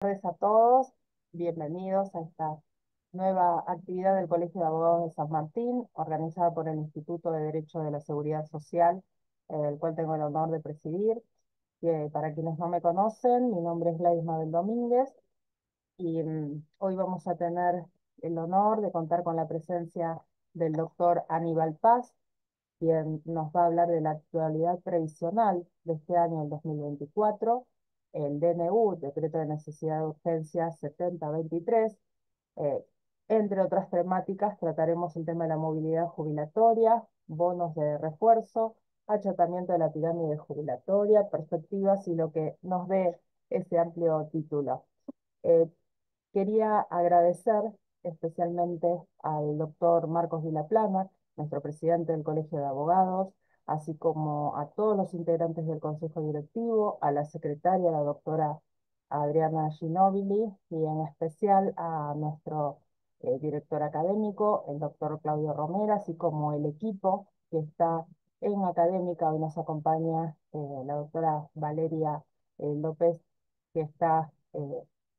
Buenas tardes a todos, bienvenidos a esta nueva actividad del Colegio de Abogados de San Martín, organizada por el Instituto de Derecho de la Seguridad Social, el cual tengo el honor de presidir. Para quienes no me conocen, mi nombre es Gladys Mabel Domínguez y hoy vamos a tener el honor de contar con la presencia del doctor Aníbal Paz, quien nos va a hablar de la actualidad previsional de este año, el 2024, el DNU, Decreto de Necesidad de Urgencia 7023. eh, Entre otras temáticas, trataremos el tema de la movilidad jubilatoria, bonos de refuerzo, achatamiento de la pirámide jubilatoria, perspectivas y lo que nos dé ese amplio título. Eh, Quería agradecer especialmente al doctor Marcos Vilaplana, nuestro presidente del Colegio de Abogados, así como a todos los integrantes del Consejo Directivo, a la secretaria, la doctora Adriana Ginóbili, y en especial a nuestro director académico, el doctor Claudio Romero, así como el equipo que está en académica. Hoy nos acompaña la doctora Valeria López, que está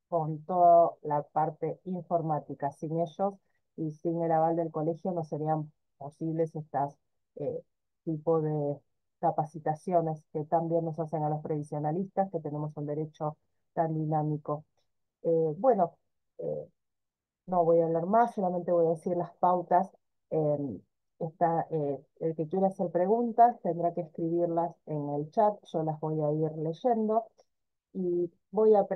con toda la parte informática. Sin ellos y sin el aval del colegio no serían posibles estas eh, tipo de capacitaciones que también nos hacen a los previsionalistas, que tenemos un derecho tan dinámico. Bueno, eh, no voy a hablar más, solamente voy a decir las pautas. em, el que quiera hacer preguntas tendrá que escribirlas en el chat, yo las voy a ir leyendo y voy a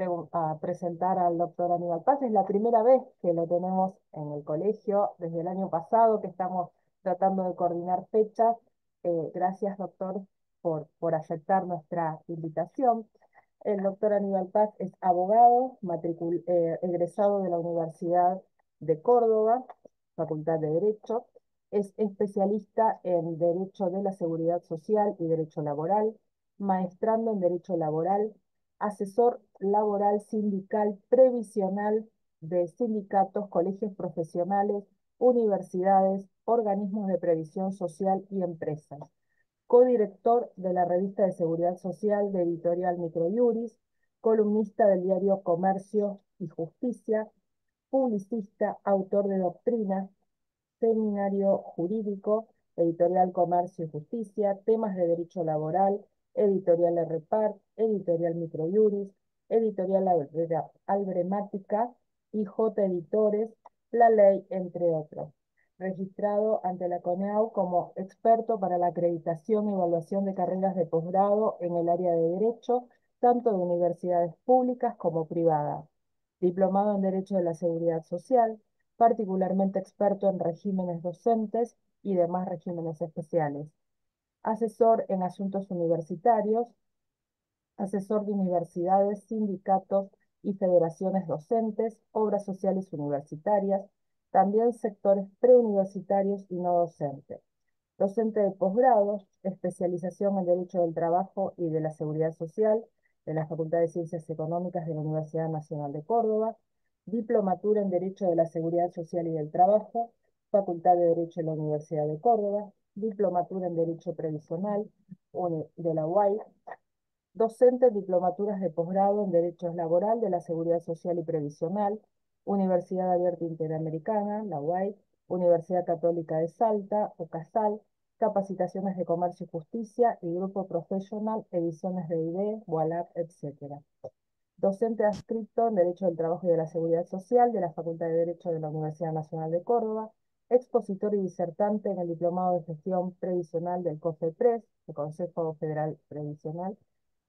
presentar al doctor Aníbal Paz. Es la primera vez que lo tenemos en el colegio, desde el año pasado que estamos tratando de coordinar fechas. Gracias, doctor, por aceptar nuestra invitación. El doctor Aníbal Paz es abogado, egresado de la Universidad de Córdoba, Facultad de Derecho. Es especialista en Derecho de la Seguridad Social y Derecho Laboral, maestrando en Derecho Laboral, asesor laboral sindical previsional de sindicatos, colegios profesionales, universidades, organismos de previsión social y empresas. Codirector de la revista de Seguridad Social de Editorial Microjuris, columnista del diario Comercio y Justicia, publicista, autor de doctrina, seminario jurídico, editorial Comercio y Justicia, temas de derecho laboral, editorial Repart, editorial Microjuris, editorial Albremática, IJ Editores, La Ley, entre otros. Registrado ante la CONEAU como experto para la acreditación y evaluación de carreras de posgrado en el área de Derecho, tanto de universidades públicas como privadas. Diplomado en Derecho de la Seguridad Social, particularmente experto en regímenes docentes y demás regímenes especiales. Asesor en asuntos universitarios, asesor de universidades, sindicatos y federaciones docentes, obras sociales universitarias, también sectores preuniversitarios y no docentes. Docente de posgrado, especialización en Derecho del Trabajo y de la Seguridad Social de la Facultad de Ciencias Económicas de la Universidad Nacional de Córdoba, diplomatura en Derecho de la Seguridad Social y del Trabajo, Facultad de Derecho de la Universidad de Córdoba, diplomatura en Derecho Previsional de la UAI, docente en diplomaturas de posgrado en Derechos Laboral de la Seguridad Social y Previsional, Universidad Abierta Interamericana, la UAI, Universidad Católica de Salta, UCASAL, capacitaciones de Comercio y Justicia y Grupo Profesional, ediciones de ID, WALAC, etc. Docente adscrito en Derecho del Trabajo y de la Seguridad Social de la Facultad de Derecho de la Universidad Nacional de Córdoba, expositor y disertante en el Diplomado de Gestión Previsional del COFEPRES, el Consejo Federal Previsional,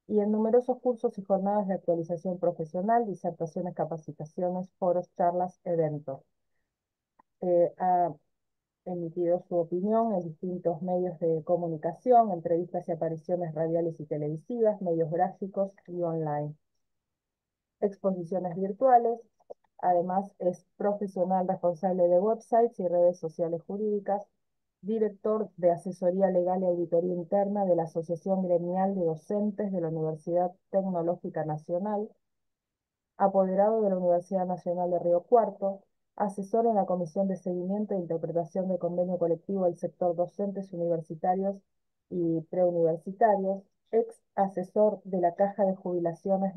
y en numerosos cursos y jornadas de actualización profesional, disertaciones, capacitaciones, foros, charlas, eventos. Ha emitido su opinión en distintos medios de comunicación, entrevistas y apariciones radiales y televisivas, medios gráficos y online. Exposiciones virtuales. Además, es profesional responsable de websites y redes sociales jurídicas, director de Asesoría Legal y Auditoría Interna de la Asociación Gremial de Docentes de la Universidad Tecnológica Nacional, apoderado de la Universidad Nacional de Río Cuarto, asesor en la Comisión de Seguimiento e Interpretación del Convenio Colectivo del Sector Docentes Universitarios y Preuniversitarios, ex asesor de la Caja de Jubilaciones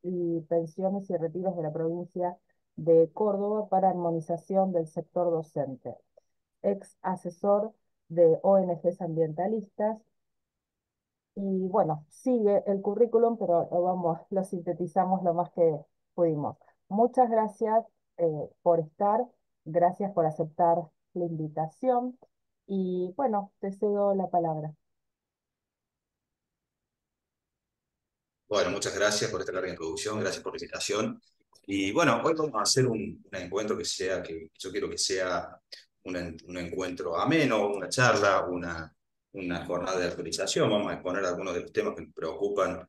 y Pensiones y Retiros de la provincia de Córdoba para armonización del sector docente, ex asesor de ONGs ambientalistas. Y bueno, sigue el currículum, pero lo sintetizamos lo más que pudimos. Muchas gracias por estar, gracias por aceptar la invitación y bueno, te cedo la palabra. Bueno, muchas gracias por esta larga introducción, gracias por la invitación. Y bueno, hoy vamos a hacer un encuentro que yo quiero que sea un encuentro ameno, una charla, una jornada de actualización. Vamos a exponer algunos de los temas que nos preocupan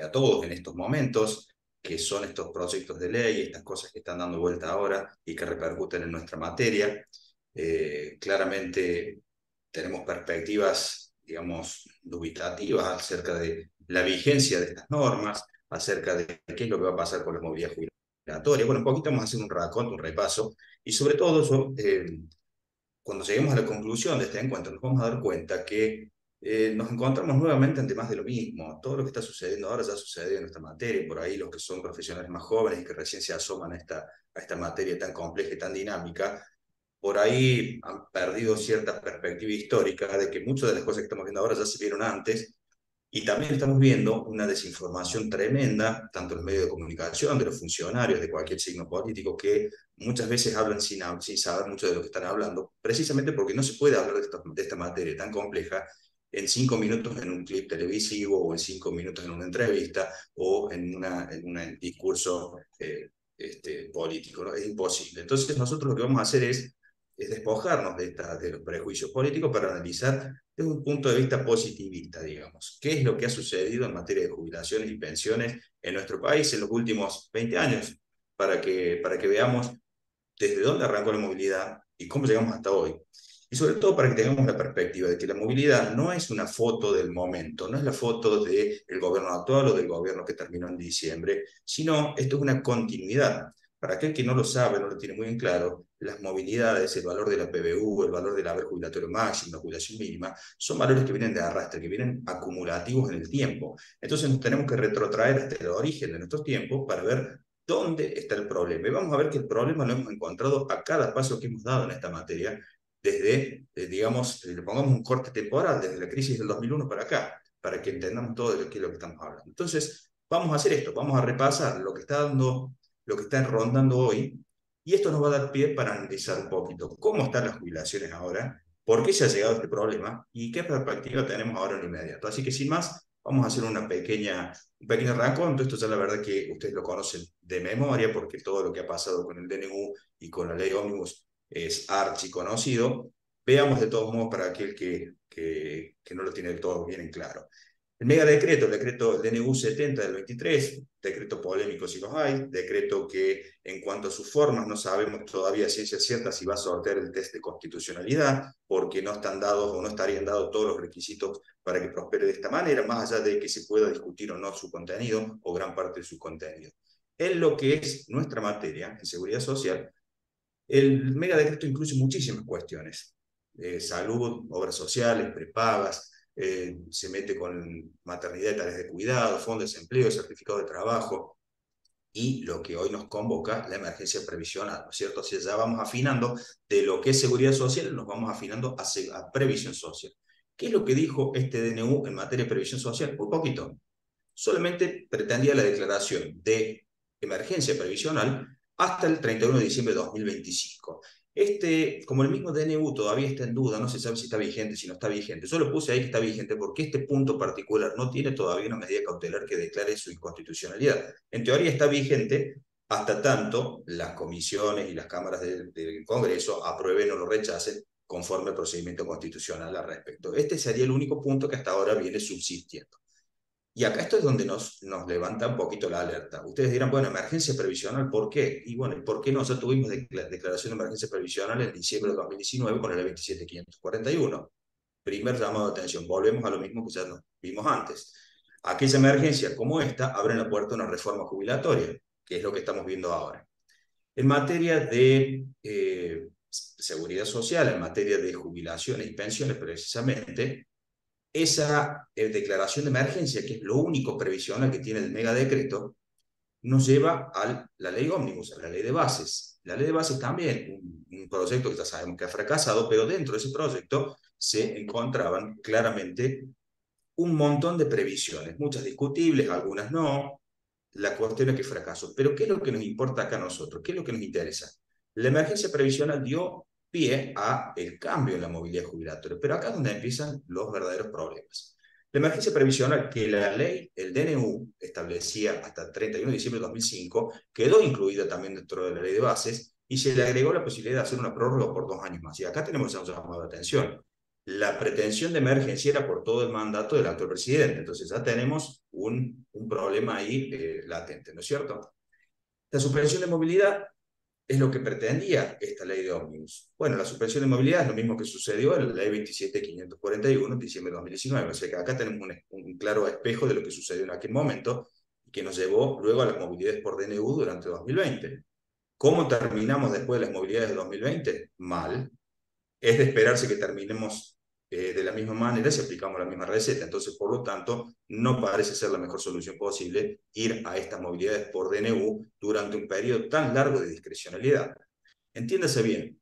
a todos en estos momentos, que son estos proyectos de ley, estas cosas que están dando vuelta ahora y que repercuten en nuestra materia. Claramente tenemos perspectivas, digamos, dubitativas acerca de la vigencia de estas normas, acerca de qué es lo que va a pasar con la movilidad jubilatoria. Bueno, un poquito vamos a hacer un raconto, un repaso, y sobre todo cuando lleguemos a la conclusión de este encuentro, nos vamos a dar cuenta que nos encontramos nuevamente ante más de lo mismo. Todo lo que está sucediendo ahora ya sucedió en nuestra materia, por ahí los que son profesionales más jóvenes y que recién se asoman a esta materia tan compleja y tan dinámica, por ahí han perdido cierta perspectiva histórica de que muchas de las cosas que estamos viendo ahora ya se vieron antes, y también estamos viendo una desinformación tremenda, tanto en los medios de comunicación, de los funcionarios, de cualquier signo político, que muchas veces hablan sin saber mucho de lo que están hablando, precisamente porque no se puede hablar de esta materia tan compleja en 5 minutos en un clip televisivo o en 5 minutos en una entrevista o en un discurso político, ¿no? Es imposible. Entonces nosotros lo que vamos a hacer es despojarnos de los prejuicios políticos para analizar desde un punto de vista positivista, digamos. ¿Qué es lo que ha sucedido en materia de jubilaciones y pensiones en nuestro país en los últimos 20 años? Para que veamos desde dónde arrancó la movilidad y cómo llegamos hasta hoy. Y sobre todo para que tengamos la perspectiva de que la movilidad no es una foto del momento, no es la foto del gobierno actual o del gobierno que terminó en diciembre, sino esto es una continuidad. Para aquel que no lo sabe, no lo tiene muy en claro, las movilidades, el valor de la PBU, el valor del haber jubilatorio máximo, la jubilación mínima, son valores que vienen de arrastre, que vienen acumulativos en el tiempo. Entonces nos tenemos que retrotraer hasta el origen de nuestros tiempos para ver dónde está el problema. Y vamos a ver que el problema lo hemos encontrado a cada paso que hemos dado en esta materia, desde, digamos, le pongamos un corte temporal, desde la crisis del 2001 para acá, para que entendamos todo de qué es lo que estamos hablando. Entonces, vamos a hacer esto, vamos a repasar lo que está dando, lo que está rondando hoy, y esto nos va a dar pie para analizar un poquito cómo están las jubilaciones ahora, por qué se ha llegado a este problema y qué perspectiva tenemos ahora en lo inmediato. Así que sin más, vamos a hacer un pequeño raconto. Esto ya la verdad que ustedes lo conocen de memoria porque todo lo que ha pasado con el DNU y con la ley ómnibus es archiconocido. Veamos de todos modos para aquel que no lo tiene del todo bien en claro. El megadecreto, el decreto DNU 70 del 23, decreto polémico si los hay, decreto que en cuanto a sus formas no sabemos todavía a ciencia cierta si va a sortear el test de constitucionalidad, porque no están dados o no estarían dados todos los requisitos para que prospere de esta manera, más allá de que se pueda discutir o no su contenido o gran parte de su contenido. En lo que es nuestra materia, en seguridad social, el megadecreto incluye muchísimas cuestiones. Salud, obras sociales, prepagas, se mete con maternidad y tareas de cuidado, fondo de desempleo, certificado de trabajo, y lo que hoy nos convoca, la emergencia previsional, ¿no es cierto? Si ya vamos afinando de lo que es seguridad social, nos vamos afinando a previsión social. ¿Qué es lo que dijo este DNU en materia de previsión social? Muy poquito. Solamente pretendía la declaración de emergencia previsional hasta el 31 de diciembre de 2025. Como el mismo DNU todavía está en duda, no se sabe si está vigente, si no está vigente. Yo lo puse ahí que está vigente porque este punto particular no tiene todavía una medida cautelar que declare su inconstitucionalidad. En teoría está vigente hasta tanto las comisiones y las cámaras del Congreso aprueben o lo rechacen conforme al procedimiento constitucional al respecto. Este sería el único punto que hasta ahora viene subsistiendo. Y acá esto es donde nos levanta un poquito la alerta. Ustedes dirán, bueno, emergencia previsional, ¿por qué? Y bueno, ¿por qué no? Ya tuvimos declaración de emergencia previsional en diciembre de 2019 con la ley 27541. Primer llamado de atención. Volvemos a lo mismo que ya nos vimos antes. Aquella emergencia como esta abre la puerta a una reforma jubilatoria, que es lo que estamos viendo ahora. En materia de seguridad social, en materia de jubilaciones y pensiones precisamente, esa declaración de emergencia, que es lo único previsional que tiene el megadecreto, nos lleva a la ley ómnibus, a la ley de bases. La ley de bases también, un proyecto que ya sabemos que ha fracasado, pero dentro de ese proyecto se encontraban claramente un montón de previsiones, muchas discutibles, algunas no. La cuestión es que fracasó. Pero ¿qué es lo que nos importa acá a nosotros? ¿Qué es lo que nos interesa? La emergencia previsional dio pie a el cambio en la movilidad jubilatoria, pero acá es donde empiezan los verdaderos problemas. La emergencia previsional que la ley, el DNU, establecía hasta el 31 de diciembre de 2005, quedó incluida también dentro de la ley de bases y se le agregó la posibilidad de hacer una prórroga por 2 años más. Y acá tenemos un llamado de atención. La pretensión de emergencia era por todo el mandato del actual presidente, entonces ya tenemos un problema ahí latente, ¿no es cierto? La suspensión de movilidad es lo que pretendía esta ley de ómnibus. Bueno, la suspensión de movilidad es lo mismo que sucedió en la ley 27.541 en diciembre de 2019, o sea que acá tenemos un claro espejo de lo que sucedió en aquel momento y que nos llevó luego a las movilidades por DNU durante 2020. ¿Cómo terminamos después de las movilidades de 2020? Mal. Es de esperarse que terminemos de la misma manera si aplicamos la misma receta. Entonces, por lo tanto, no parece ser la mejor solución posible ir a estas movilidades por DNU durante un periodo tan largo de discrecionalidad. Entiéndase bien,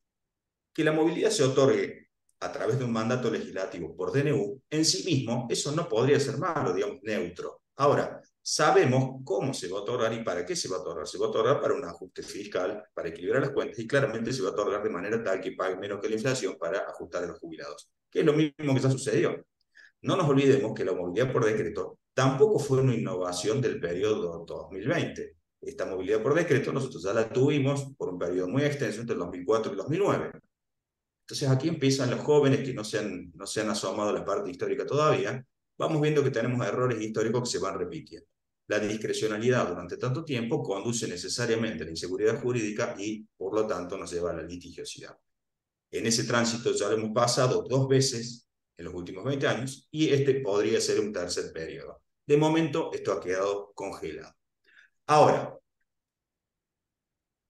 que la movilidad se otorgue a través de un mandato legislativo por DNU, en sí mismo, eso no podría ser malo, digamos, neutro. Ahora, sabemos cómo se va a otorgar y para qué se va a otorgar. Se va a otorgar para un ajuste fiscal, para equilibrar las cuentas y claramente se va a otorgar de manera tal que pague menos que la inflación para ajustar a los jubilados, que es lo mismo que ya sucedió. No nos olvidemos que la movilidad por decreto tampoco fue una innovación del periodo 2020. Esta movilidad por decreto nosotros ya la tuvimos por un periodo muy extenso entre el 2004 y el 2009. Entonces aquí empiezan los jóvenes que no se han asomado a la parte histórica todavía, vamos viendo que tenemos errores históricos que se van repitiendo. La discrecionalidad durante tanto tiempo conduce necesariamente a la inseguridad jurídica y, por lo tanto, nos lleva a la litigiosidad. En ese tránsito ya lo hemos pasado 2 veces en los últimos 20 años y este podría ser un tercer periodo. De momento, esto ha quedado congelado. Ahora,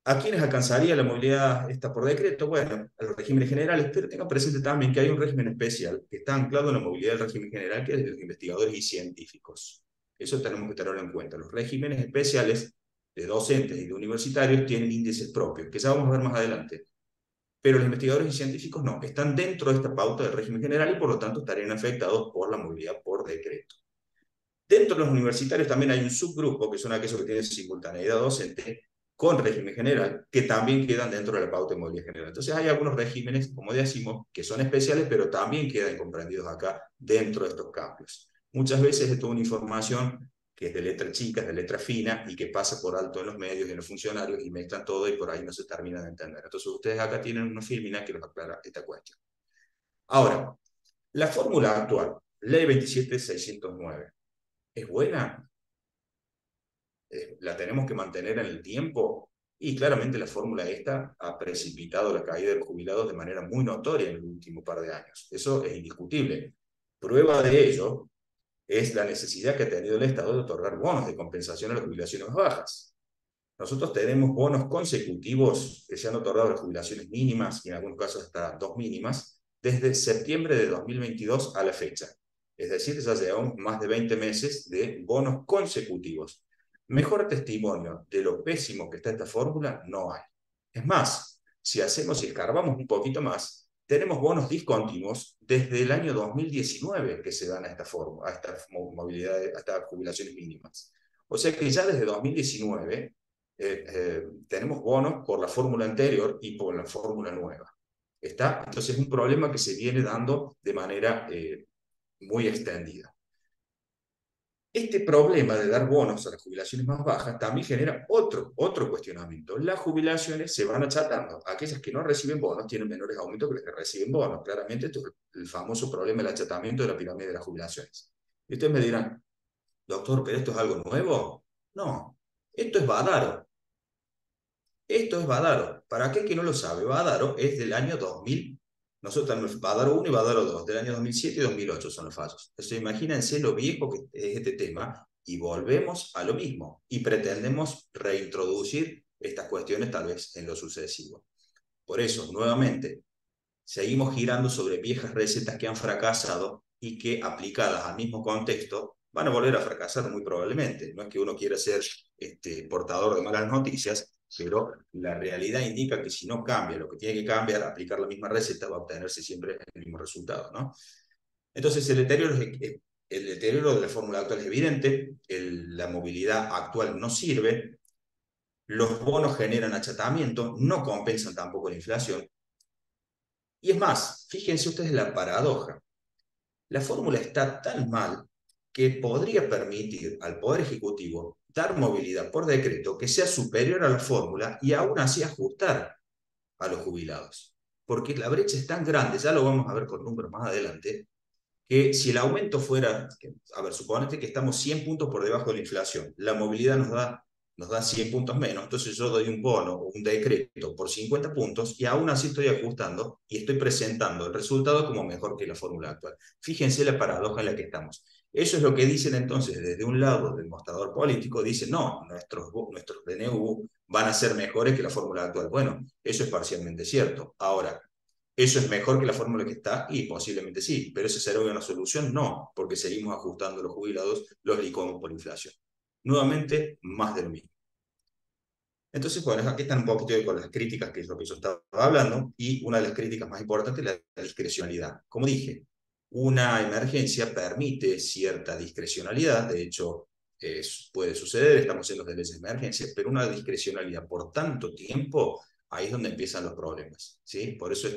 ¿a quiénes alcanzaría la movilidad esta por decreto? Bueno, a los regímenes generales, pero tengan presente también que hay un régimen especial que está anclado en la movilidad del régimen general, que es de los investigadores y científicos. Eso tenemos que tenerlo en cuenta. Los regímenes especiales de docentes y de universitarios tienen índices propios, que ya vamos a ver más adelante. Pero los investigadores y científicos no, están dentro de esta pauta del régimen general y por lo tanto estarían afectados por la movilidad por decreto. Dentro de los universitarios también hay un subgrupo, que son aquellos que tienen simultaneidad docente con régimen general, que también quedan dentro de la pauta de movilidad general. Entonces hay algunos regímenes, como decimos, que son especiales, pero también quedan comprendidos acá dentro de estos cambios. Muchas veces es toda una información que es de letra chica, es de letra fina, y que pasa por alto en los medios y en los funcionarios, y mezclan todo y por ahí no se termina de entender. Entonces ustedes acá tienen una fórmula que les aclara esta cuestión. Ahora, la fórmula actual, ley 27609, ¿es buena? ¿La tenemos que mantener en el tiempo? Y claramente la fórmula esta ha precipitado la caída de los jubilados de manera muy notoria en el último par de años. Eso es indiscutible. Prueba de ello es la necesidad que ha tenido el Estado de otorgar bonos de compensación a las jubilaciones más bajas. Nosotros tenemos bonos consecutivos que se han otorgado a las jubilaciones mínimas y en algunos casos hasta dos mínimas desde septiembre de 2022 a la fecha. Es decir, ya llevamos más de 20 meses de bonos consecutivos. Mejor testimonio de lo pésimo que está esta fórmula no hay. Es más, si hacemos y escarbamos un poquito más, tenemos bonos discontinuos desde el año 2019 que se dan a esta fórmula, a estas movilidades, a estas jubilaciones mínimas. O sea que ya desde 2019 tenemos bonos por la fórmula anterior y por la fórmula nueva. ¿Está? Entonces es un problema que se viene dando de manera muy extendida. Este problema de dar bonos a las jubilaciones más bajas también genera otro cuestionamiento. Las jubilaciones se van achatando. Aquellas que no reciben bonos tienen menores aumentos que las que reciben bonos. Claramente esto es el famoso problema del achatamiento de la pirámide de las jubilaciones. Y ustedes me dirán, doctor, ¿pero esto es algo nuevo? No, esto es Badaro. Esto es Badaro. Para aquel que no lo sabe, Badaro es del año 2000. Nosotros tenemos Badaro 1 y Badaro 2, del año 2007 y 2008 son los fallos. Entonces imagínense lo viejo que es este tema y volvemos a lo mismo y pretendemos reintroducir estas cuestiones tal vez en lo sucesivo. Por eso, nuevamente, seguimos girando sobre viejas recetas que han fracasado y que aplicadas al mismo contexto van a volver a fracasar muy probablemente. No es que uno quiera ser portador de malas noticias, pero la realidad indica que si no cambia lo que tiene que cambiar, aplicar la misma receta va a obtenerse siempre el mismo resultado, ¿no? Entonces el deterioro de la fórmula actual es evidente, la movilidad actual no sirve, los bonos generan achatamiento, no compensan tampoco la inflación. Y es más, fíjense ustedes la paradoja. La fórmula está tan mal que podría permitir al Poder Ejecutivo dar movilidad por decreto que sea superior a la fórmula y aún así ajustar a los jubilados. Porque la brecha es tan grande, ya lo vamos a ver con números más adelante, que si el aumento fuera, a ver, suponete que estamos 100 puntos por debajo de la inflación, la movilidad nos da 100 puntos menos, entonces yo doy un bono o un decreto por 50 puntos y aún así estoy ajustando y estoy presentando el resultado como mejor que la fórmula actual. Fíjense la paradoja en la que estamos. Eso es lo que dicen entonces desde un lado del mostrador político, dicen, no, nuestros DNU van a ser mejores que la fórmula actual. Bueno, eso es parcialmente cierto. Ahora, ¿eso es mejor que la fórmula que está? Y posiblemente sí, pero ¿esa será una solución? No, porque seguimos ajustando a los jubilados, los licuamos por inflación. Nuevamente, más de lo mismo. Entonces, bueno, aquí están un poquito con las críticas, que es lo que yo estaba hablando, y una de las críticas más importantes es la discrecionalidad. Como dije, una emergencia permite cierta discrecionalidad, de hecho, puede suceder, estamos en los de leyes de emergencia, pero una discrecionalidad por tanto tiempo, ahí es donde empiezan los problemas, ¿sí? Por eso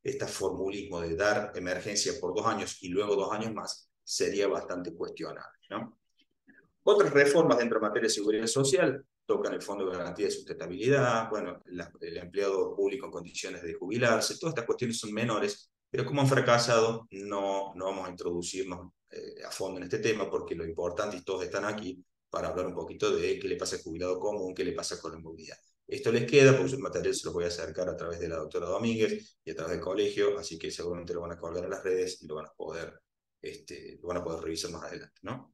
este formulismo de dar emergencia por 2 años y luego 2 años más sería bastante cuestionable, ¿no? Otras reformas dentro de materia de seguridad social tocan el Fondo de Garantía de Sustentabilidad, bueno, el empleado público en condiciones de jubilarse, todas estas cuestiones son menores, pero como han fracasado, no vamos a introducirnos a fondo en este tema porque lo importante, y todos están aquí, para hablar un poquito de qué le pasa al jubilado común, qué le pasa con la movilidad. Esto les queda, porque yo el material se los voy a acercar a través de la doctora Domínguez y a través del colegio, así que seguramente lo van a colgar en las redes y lo van a poder revisar más adelante, ¿no?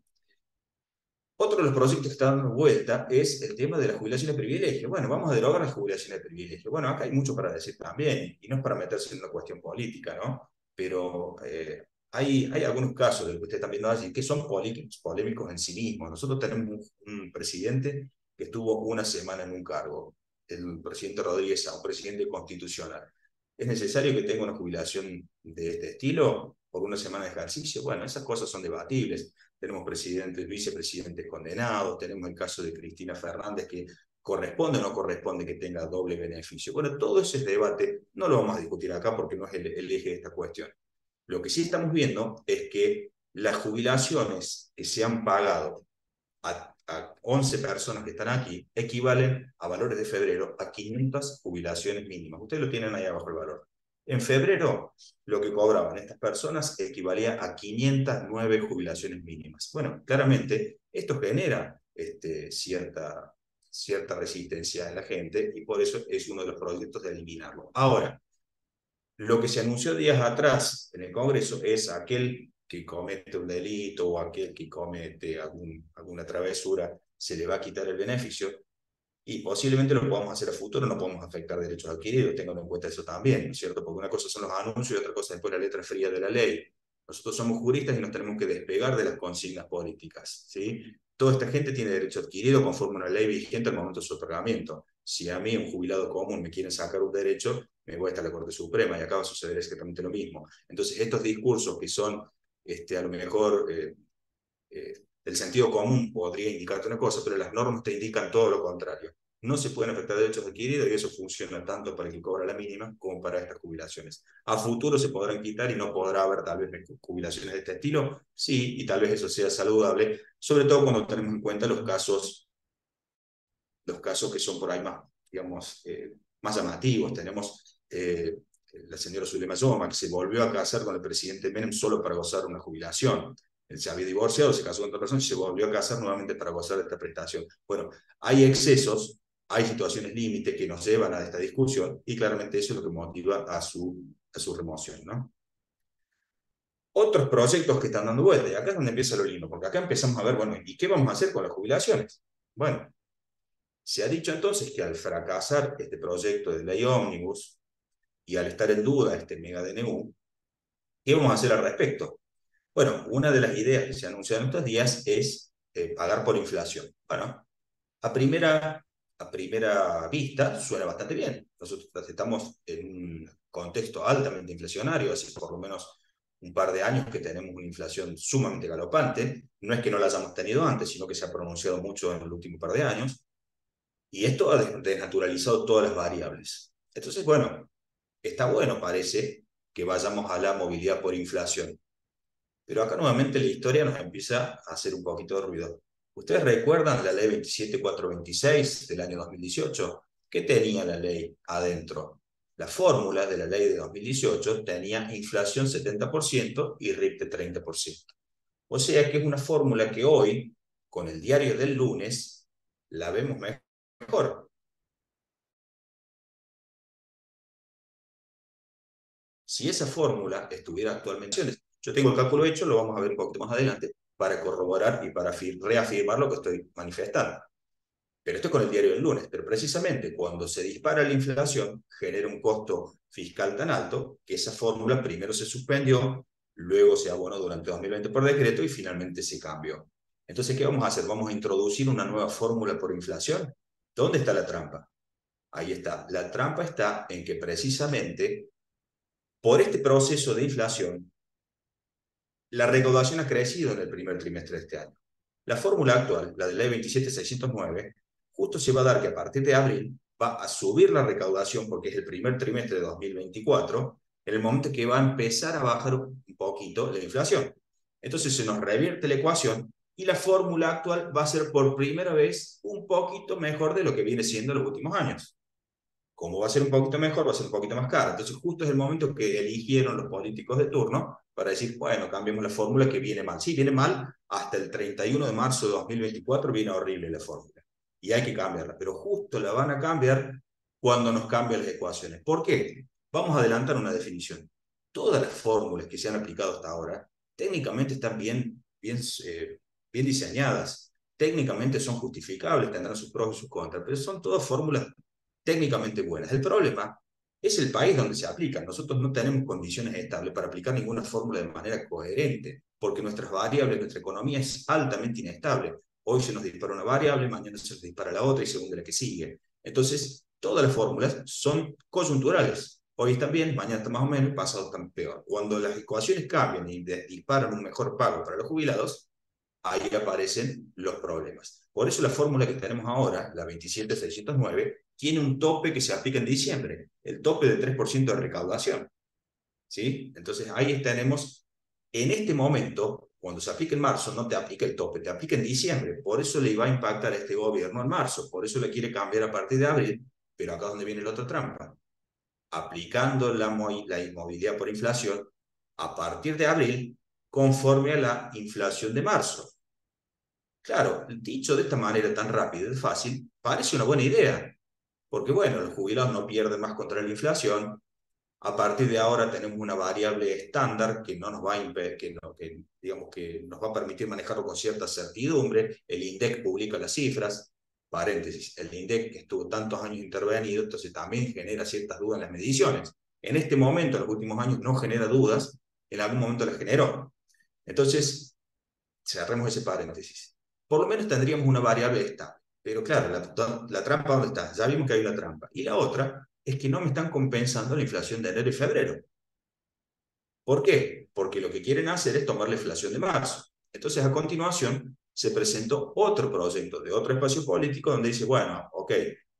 Otro de los proyectos que está dando vuelta es el tema de la jubilación de privilegio. Bueno, vamos a derogar la jubilación de privilegio. Bueno, acá hay mucho para decir también, y no es para meterse en una cuestión política, ¿no? Pero hay algunos casos de lo que usted está viendo allí que son polémicos en sí mismos. Nosotros tenemos un presidente que estuvo una semana en un cargo, el presidente Rodríguez Sá, un presidente constitucional. ¿Es necesario que tenga una jubilación de este estilo por una semana de ejercicio? Bueno, esas cosas son debatibles. Tenemos presidentes, vicepresidentes condenados, tenemos el caso de Cristina Fernández, que corresponde o no corresponde que tenga doble beneficio. Bueno, todo ese debate no lo vamos a discutir acá porque no es el eje de esta cuestión. Lo que sí estamos viendo es que las jubilaciones que se han pagado a 11 personas que están aquí equivalen a valores de febrero a 500 jubilaciones mínimas. Ustedes lo tienen ahí abajo el valor. En febrero, lo que cobraban estas personas equivalía a 509 jubilaciones mínimas. Bueno, claramente esto genera cierta resistencia en la gente y por eso es uno de los proyectos de eliminarlo. Ahora, lo que se anunció días atrás en el Congreso es aquel que comete un delito o aquel que comete alguna travesura, se le va a quitar el beneficio y posiblemente lo podamos hacer a futuro, no podemos afectar derechos adquiridos, tengan en cuenta eso también, ¿no es cierto? Porque una cosa son los anuncios y otra cosa después la letra fría de la ley. Nosotros somos juristas y nos tenemos que despegar de las consignas políticas, ¿sí? Toda esta gente tiene derecho adquirido conforme a una ley vigente al momento de su otorgamiento. Si a mí, un jubilado común, me quieren sacar un derecho, me voy hasta la Corte Suprema y acá va a suceder exactamente lo mismo. Entonces, estos discursos que son, a lo mejor, el sentido común podría indicarte una cosa, pero las normas te indican todo lo contrario. No se pueden afectar derechos adquiridos y eso funciona tanto para el que cobra la mínima como para estas jubilaciones. A futuro se podrán quitar y no podrá haber tal vez jubilaciones de este estilo, sí, y tal vez eso sea saludable, sobre todo cuando tenemos en cuenta los casos que son por ahí más, digamos, más llamativos. Tenemos la señora Zulema Yoma, que se volvió a casar con el presidente Menem solo para gozar una jubilación. Él se había divorciado, se casó con otra persona y se volvió a casar nuevamente para gozar de esta prestación. Bueno, hay excesos, hay situaciones límite que nos llevan a esta discusión y claramente eso es lo que motiva a su remoción, ¿no? Otros proyectos que están dando vuelta, y acá es donde empieza lo lindo, porque acá empezamos a ver, bueno, ¿y qué vamos a hacer con las jubilaciones? Bueno, se ha dicho entonces que al fracasar este proyecto de ley ómnibus y al estar en duda este mega DNU, ¿qué vamos a hacer al respecto? Bueno, una de las ideas que se anuncian estos días es pagar por inflación. Bueno, a primera vista suena bastante bien. Nosotros estamos en un contexto altamente inflacionario, hace por lo menos un par de años que tenemos una inflación sumamente galopante. No es que no la hayamos tenido antes, sino que se ha pronunciado mucho en el último par de años. Y esto ha desnaturalizado todas las variables. Entonces, bueno, está bueno, parece, que vayamos a la movilidad por inflación. Pero acá nuevamente la historia nos empieza a hacer un poquito de ruido. ¿Ustedes recuerdan la ley 27426 del año 2018? ¿Qué tenía la ley adentro? La fórmula de la ley de 2018 tenía inflación 70% y RIPTE 30%. O sea que es una fórmula que hoy, con el diario del lunes, la vemos mejor. Si esa fórmula estuviera actualmente, yo tengo el cálculo hecho, lo vamos a ver un poquito más adelante, para corroborar y para reafirmar lo que estoy manifestando. Pero esto es con el diario del lunes, pero precisamente cuando se dispara la inflación, genera un costo fiscal tan alto que esa fórmula primero se suspendió, luego se abonó durante 2020 por decreto y finalmente se cambió. Entonces, ¿qué vamos a hacer? ¿Vamos a introducir una nueva fórmula por inflación? ¿Dónde está la trampa? Ahí está. La trampa está en que precisamente por este proceso de inflación, la recaudación ha crecido en el primer trimestre de este año. La fórmula actual, la de ley 27609, justo se va a dar que a partir de abril va a subir la recaudación porque es el primer trimestre de 2024, en el momento que va a empezar a bajar un poquito la inflación. Entonces se nos revierte la ecuación y la fórmula actual va a ser por primera vez un poquito mejor de lo que viene siendo en los últimos años. Como va a ser un poquito mejor, va a ser un poquito más cara. Entonces, justo es el momento que eligieron los políticos de turno para decir, bueno, cambiemos la fórmula que viene mal. Sí, viene mal, hasta el 31 de marzo de 2024 viene horrible la fórmula. Y hay que cambiarla, pero justo la van a cambiar cuando nos cambien las ecuaciones. ¿Por qué? Vamos a adelantar una definición. Todas las fórmulas que se han aplicado hasta ahora técnicamente están bien diseñadas. Técnicamente son justificables, tendrán sus pros y sus contras, pero son todas fórmulas técnicamente buenas. El problema es el país donde se aplican. Nosotros no tenemos condiciones estables para aplicar ninguna fórmula de manera coherente, porque nuestras variables, nuestra economía es altamente inestable. Hoy se nos dispara una variable, mañana se nos dispara la otra y según de la que sigue. Entonces, todas las fórmulas son coyunturales. Hoy están bien, mañana está más o menos, pasado están peor. Cuando las ecuaciones cambian y disparan un mejor pago para los jubilados, ahí aparecen los problemas. Por eso la fórmula que tenemos ahora, la 27609, tiene un tope que se aplica en diciembre, el tope de 3% de recaudación. ¿Sí? Entonces ahí tenemos, en este momento, cuando se aplica en marzo, no te aplica el tope, te aplica en diciembre. Por eso le va a impactar a este gobierno en marzo, por eso le quiere cambiar a partir de abril, pero acá es donde viene la otra trampa. Aplicando la inmovilidad por inflación a partir de abril, conforme a la inflación de marzo. Claro, dicho de esta manera tan rápida y fácil, parece una buena idea, porque bueno, los jubilados no pierden más contra la inflación. A partir de ahora tenemos una variable estándar que no nos va a impedir, digamos que nos va a permitir manejarlo con cierta certidumbre. El INDEC publica las cifras, paréntesis, el INDEC que estuvo tantos años intervenido, entonces también genera ciertas dudas en las mediciones. En este momento, en los últimos años, no genera dudas, en algún momento las generó. Entonces, cerremos ese paréntesis. Por lo menos tendríamos una variable estable. Pero claro, la trampa, ¿dónde está? Ya vimos que hay una trampa. Y la otra es que no me están compensando la inflación de enero y febrero. ¿Por qué? Porque lo que quieren hacer es tomar la inflación de marzo. Entonces, a continuación, se presentó otro proyecto de otro espacio político donde dice, bueno, ok,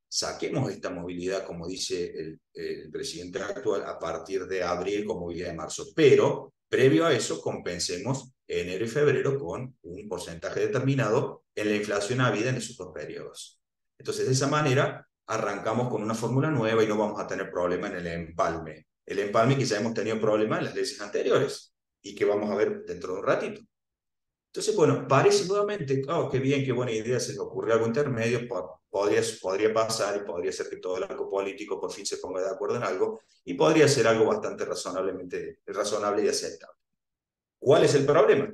saquemos esta movilidad, como dice el presidente actual, a partir de abril con movilidad de marzo, pero previo a eso compensemos enero y febrero con un porcentaje determinado en la inflación habida en esos dos periodos. Entonces, de esa manera, arrancamos con una fórmula nueva y no vamos a tener problema en el empalme que ya hemos tenido problemas en las leyes anteriores y que vamos a ver dentro de un ratito. Entonces, bueno, parece nuevamente, oh, qué bien, qué buena idea, se le ocurrió algo intermedio, podría pasar y podría ser que todo el arco político por fin se ponga de acuerdo en algo y podría ser algo bastante razonable y aceptable. ¿Cuál es el problema?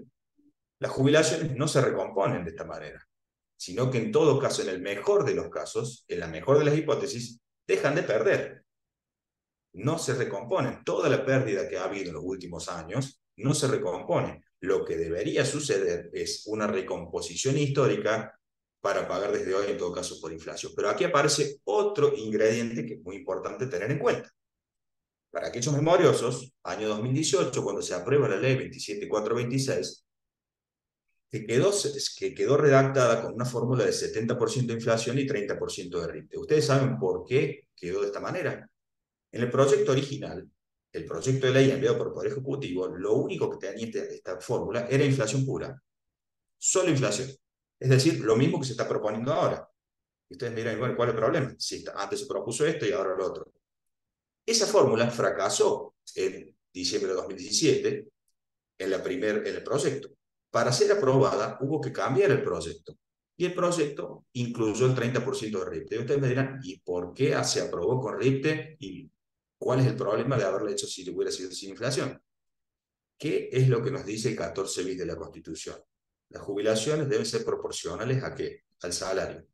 Las jubilaciones no se recomponen de esta manera, sino que en todo caso, en el mejor de los casos, en la mejor de las hipótesis, dejan de perder, no se recomponen. Toda la pérdida que ha habido en los últimos años no se recompone. Lo que debería suceder es una recomposición histórica para pagar desde hoy, en todo caso, por inflación. Pero aquí aparece otro ingrediente que es muy importante tener en cuenta. Para aquellos memoriosos, año 2018, cuando se aprueba la ley 27426, que quedó redactada con una fórmula de 70% de inflación y 30% de RIPTE. ¿Ustedes saben por qué quedó de esta manera? En el proyecto original, el proyecto de ley enviado por el Poder Ejecutivo, lo único que tenía esta fórmula era inflación pura, solo inflación. Es decir, lo mismo que se está proponiendo ahora. Y ustedes miran, bueno, ¿cuál es el problema? Si antes se propuso esto y ahora lo otro. Esa fórmula fracasó en diciembre de 2017 en el proyecto. Para ser aprobada hubo que cambiar el proyecto. Y el proyecto incluyó el 30% de RIPTE. Y ustedes me dirán, ¿y por qué se aprobó con RIPTE? ¿Y cuál es el problema de haberlo hecho si hubiera sido sin inflación? ¿Qué es lo que nos dice el 14 bis de la Constitución? Las jubilaciones deben ser proporcionales ¿a qué? Al salario.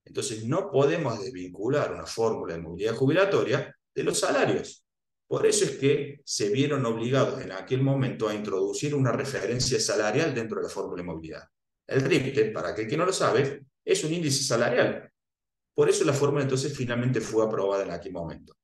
Entonces, no podemos desvincular una fórmula de movilidad jubilatoria de los salarios. Por eso es que se vieron obligados en aquel momento a introducir una referencia salarial dentro de la fórmula de movilidad. El RIPTE, para aquel que no lo sabe, es un índice salarial. Por eso la fórmula entonces finalmente fue aprobada en aquel momento.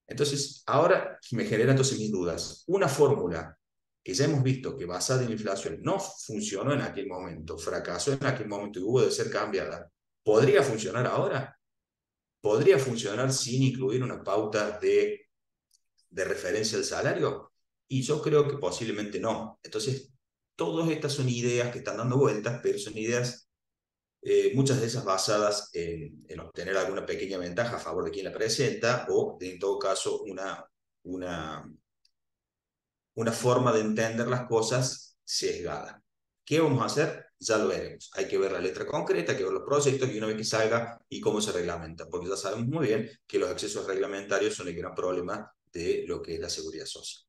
Entonces, ahora me genera entonces mis dudas. Una fórmula que ya hemos visto que basada en inflación no funcionó en aquel momento, fracasó en aquel momento y hubo de ser cambiada, ¿podría funcionar ahora? ¿Podría funcionar sin incluir una pauta de referencia al salario? Y yo creo que posiblemente no. Entonces, todas estas son ideas que están dando vueltas, pero son ideas, muchas de esas basadas en obtener alguna pequeña ventaja a favor de quien la presenta o, en todo caso, una, una forma de entender las cosas sesgada. ¿Qué vamos a hacer? Ya lo veremos. Hay que ver la letra concreta, hay que ver los proyectos y una vez que salga y cómo se reglamenta, porque ya sabemos muy bien que los excesos reglamentarios son el gran problema de lo que es la seguridad social.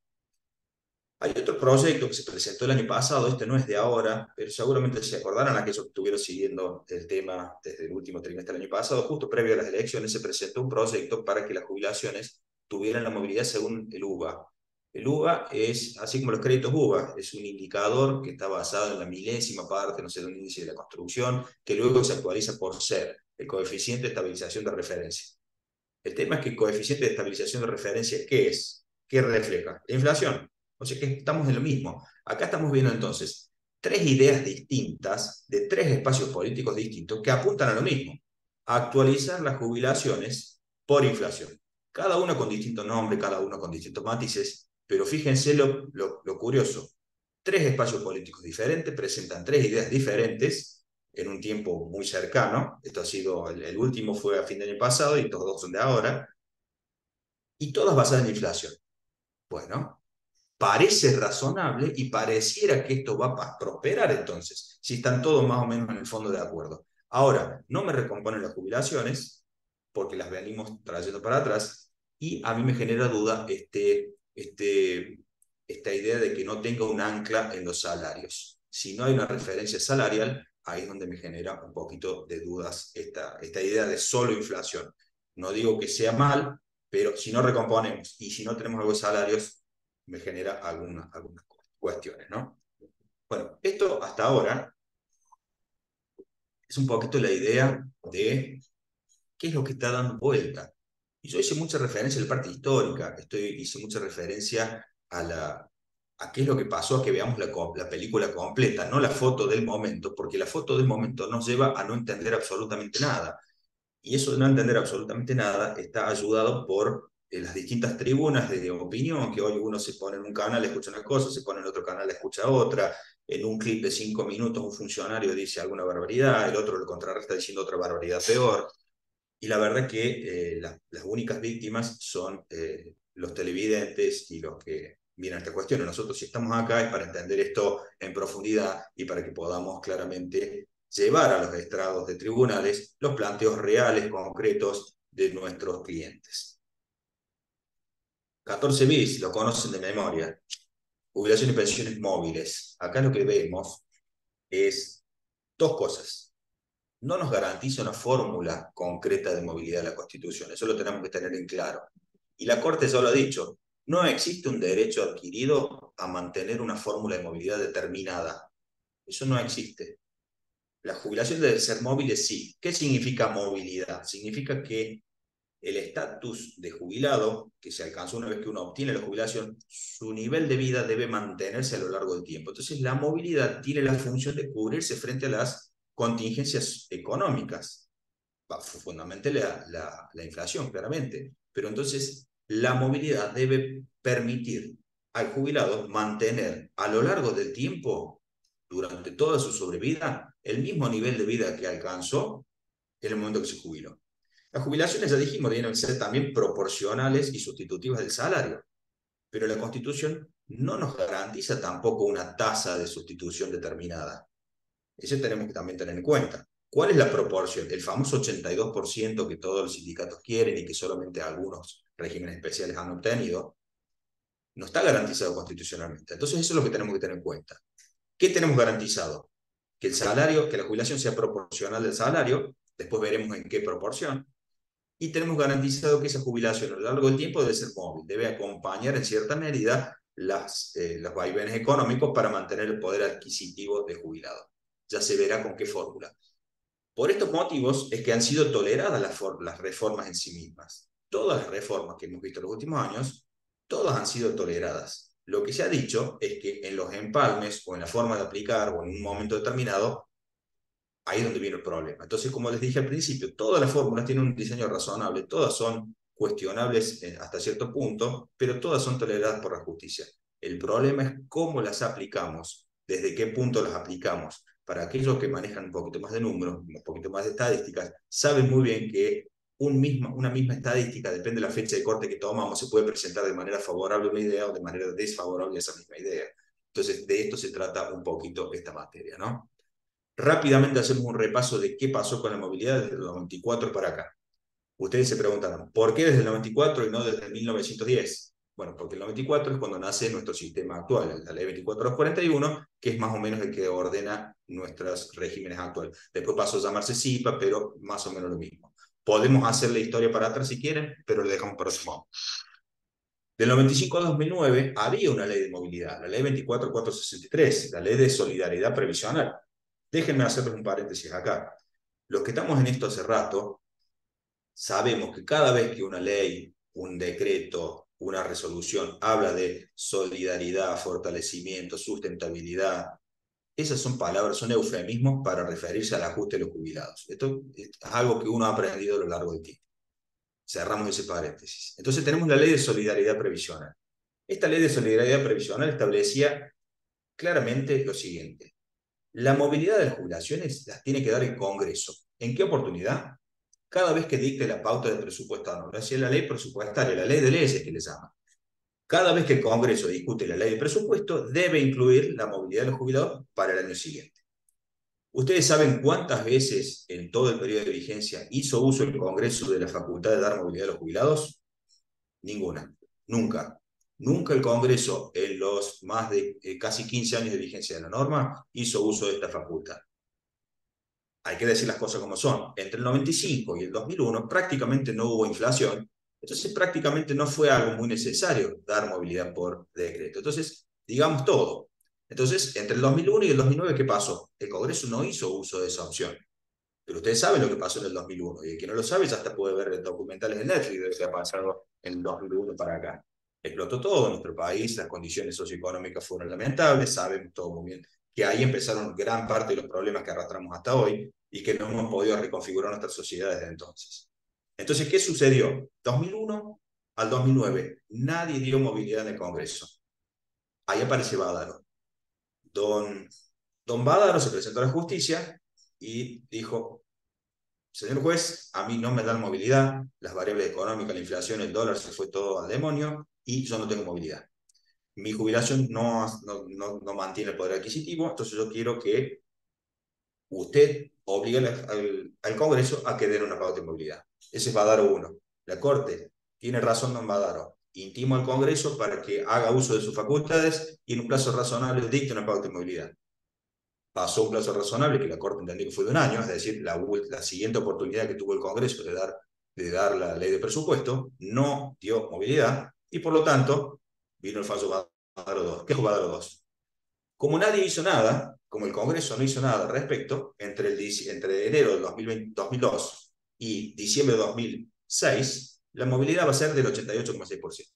Hay otro proyecto que se presentó el año pasado, este no es de ahora, pero seguramente se acordarán aquellos que estuvieron siguiendo el tema desde el último trimestre del año pasado, justo previo a las elecciones se presentó un proyecto para que las jubilaciones tuvieran la movilidad según el UVA. El UVA es, así como los créditos UVA, es un indicador que está basado en la milésima parte, no sé, de un índice de la construcción, que luego se actualiza por ser el coeficiente de estabilización de referencia. El tema es que el coeficiente de estabilización de referencia, ¿qué es? ¿Qué refleja? La inflación. O sea que estamos en lo mismo. Acá estamos viendo entonces tres ideas distintas de tres espacios políticos distintos que apuntan a lo mismo. A actualizar las jubilaciones por inflación. Cada uno con distinto nombre, cada uno con distintos matices, pero fíjense lo curioso. Tres espacios políticos diferentes presentan tres ideas diferentes en un tiempo muy cercano. Esto ha sido, el último fue a fin de año pasado y estos dos son de ahora. Y todas basadas en inflación. Bueno, parece razonable y pareciera que esto va a prosperar entonces, si están todos más o menos en el fondo de acuerdo. Ahora, no me recomponen las jubilaciones, porque las venimos trayendo para atrás, y a mí me genera duda esta idea de que no tenga un ancla en los salarios. Si no hay una referencia salarial, ahí es donde me genera un poquito de dudas esta idea de solo inflación. No digo que sea mal, pero si no recomponemos y si no tenemos algo de salarios, me genera algunas cuestiones, ¿no? Bueno, esto hasta ahora es un poquito la idea de qué es lo que está dando vuelta. Y yo hice mucha referencia a la parte histórica, hice mucha referencia a qué es lo que pasó, a que veamos la película completa, no la foto del momento, porque la foto del momento nos lleva a no entender absolutamente nada. Y eso de no entender absolutamente nada está ayudado por las distintas tribunas de opinión, que hoy uno se pone en un canal, escucha una cosa, se pone en otro canal, escucha otra, en un clip de 5 minutos un funcionario dice alguna barbaridad, el otro lo contrarresta diciendo otra barbaridad peor, y la verdad que las únicas víctimas son los televidentes y los que miran esta cuestión. Nosotros si estamos acá es para entender esto en profundidad y para que podamos claramente llevar a los estrados de tribunales los planteos reales, concretos de nuestros clientes. 14 bis, lo conocen de memoria. Jubilación y pensiones móviles. Acá lo que vemos es dos cosas. No nos garantiza una fórmula concreta de movilidad de la Constitución. Eso lo tenemos que tener en claro. Y la Corte ya lo ha dicho. No existe un derecho adquirido a mantener una fórmula de movilidad determinada. Eso no existe. La jubilación debe ser móvil, sí. ¿Qué significa movilidad? Significa que el estatus de jubilado, que se alcanzó una vez que uno obtiene la jubilación, su nivel de vida debe mantenerse a lo largo del tiempo. Entonces, la movilidad tiene la función de cubrirse frente a las contingencias económicas, fundamentalmente la inflación, claramente. Pero entonces, la movilidad debe permitir al jubilado mantener a lo largo del tiempo, durante toda su sobrevida, el mismo nivel de vida que alcanzó en el momento que se jubiló. Las jubilaciones, ya dijimos, deben ser también proporcionales y sustitutivas del salario, pero la Constitución no nos garantiza tampoco una tasa de sustitución determinada. Eso tenemos que también tener en cuenta. ¿Cuál es la proporción? El famoso 82% que todos los sindicatos quieren y que solamente algunos regímenes especiales han obtenido, no está garantizado constitucionalmente. Entonces eso es lo que tenemos que tener en cuenta. ¿Qué tenemos garantizado? Que el salario, que la jubilación sea proporcional del salario, después veremos en qué proporción, y tenemos garantizado que esa jubilación a lo largo del tiempo debe ser móvil, debe acompañar en cierta medida los vaivenes económicos para mantener el poder adquisitivo del jubilado. Ya se verá con qué fórmula. Por estos motivos es que han sido toleradas las reformas en sí mismas. Todas las reformas que hemos visto en los últimos años, todas han sido toleradas. Lo que se ha dicho es que en los empalmes o en la forma de aplicar o en un momento determinado ahí es donde viene el problema. Entonces, como les dije al principio, todas las fórmulas tienen un diseño razonable, todas son cuestionables hasta cierto punto, pero todas son toleradas por la justicia. El problema es cómo las aplicamos, desde qué punto las aplicamos. Para aquellos que manejan un poquito más de números, un poquito más de estadísticas, saben muy bien que una misma estadística, depende de la fecha de corte que tomamos, se puede presentar de manera favorable a una idea o de manera desfavorable a esa misma idea. Entonces, de esto se trata un poquito esta materia, ¿no? Rápidamente hacemos un repaso de qué pasó con la movilidad desde el 94 para acá. Ustedes se preguntarán, ¿por qué desde el 94 y no desde el 1910? Bueno, porque el 94 es cuando nace nuestro sistema actual, la ley 2441, que es más o menos el que ordena nuestros regímenes actuales. Después pasó a llamarse CIPA, pero más o menos lo mismo. Podemos hacer la historia para atrás si quieren, pero lo dejamos para otro momento. Del 95 a 2009 había una ley de movilidad, la ley 24463, la ley de solidaridad previsional. Déjenme hacerles un paréntesis acá. Los que estamos en esto hace rato, sabemos que cada vez que una ley, un decreto, una resolución habla de solidaridad, fortalecimiento, sustentabilidad, esas son palabras, son eufemismos para referirse al ajuste de los jubilados. Esto es algo que uno ha aprendido a lo largo del tiempo. Cerramos ese paréntesis. Entonces tenemos la ley de solidaridad previsional. Esta ley de solidaridad previsional establecía claramente lo siguiente. La movilidad de las jubilaciones las tiene que dar el Congreso. ¿En qué oportunidad? Cada vez que dicte la pauta de presupuesto anual. Es decir, la ley presupuestaria, la ley de leyes que le llaman. Cada vez que el Congreso discute la ley de presupuesto, debe incluir la movilidad de los jubilados para el año siguiente. ¿Ustedes saben cuántas veces en todo el periodo de vigencia hizo uso el Congreso de la facultad de dar movilidad a los jubilados? Ninguna. Nunca. Nunca el Congreso, en los más de casi 15 años de vigencia de la norma, hizo uso de esta facultad. Hay que decir las cosas como son. Entre el 95 y el 2001 prácticamente no hubo inflación, entonces prácticamente no fue algo muy necesario dar movilidad por decreto. Entonces, digamos todo. Entonces, entre el 2001 y el 2009, ¿qué pasó? El Congreso no hizo uso de esa opción. Pero ustedes saben lo que pasó en el 2001, y el que no lo sabe ya hasta puede ver documentales en Netflix de lo que ha pasado en el 2001 para acá. Explotó todo en nuestro país, las condiciones socioeconómicas fueron lamentables, sabemos todo muy bien que ahí empezaron gran parte de los problemas que arrastramos hasta hoy y que no hemos podido reconfigurar nuestras sociedades desde entonces. Entonces, ¿qué sucedió? 2001 al 2009, nadie dio movilidad en el Congreso. Ahí aparece Bádaro. Don, don Bádaro se presentó a la justicia y dijo, señor juez, a mí no me dan movilidad, las variables económicas, la inflación, el dólar, se fue todo al demonio y yo no tengo movilidad. Mi jubilación no mantiene el poder adquisitivo, entonces yo quiero que usted obligue al Congreso a que den una pauta de movilidad. Ese es Badaro 1. La Corte tiene razón, don Badaro. Intimo al Congreso para que haga uso de sus facultades y en un plazo razonable dicte una pauta de movilidad. Pasó un plazo razonable, que la Corte entendió que fue de un año, es decir, la siguiente oportunidad que tuvo el Congreso de dar la ley de presupuesto, no dio movilidad, Y por lo tanto, vino el fallo Badaro 2. ¿Qué es Badaro 2? Como nadie hizo nada, como el Congreso no hizo nada al respecto, entre enero del 2002 y diciembre de 2006, la movilidad va a ser del 88,6%.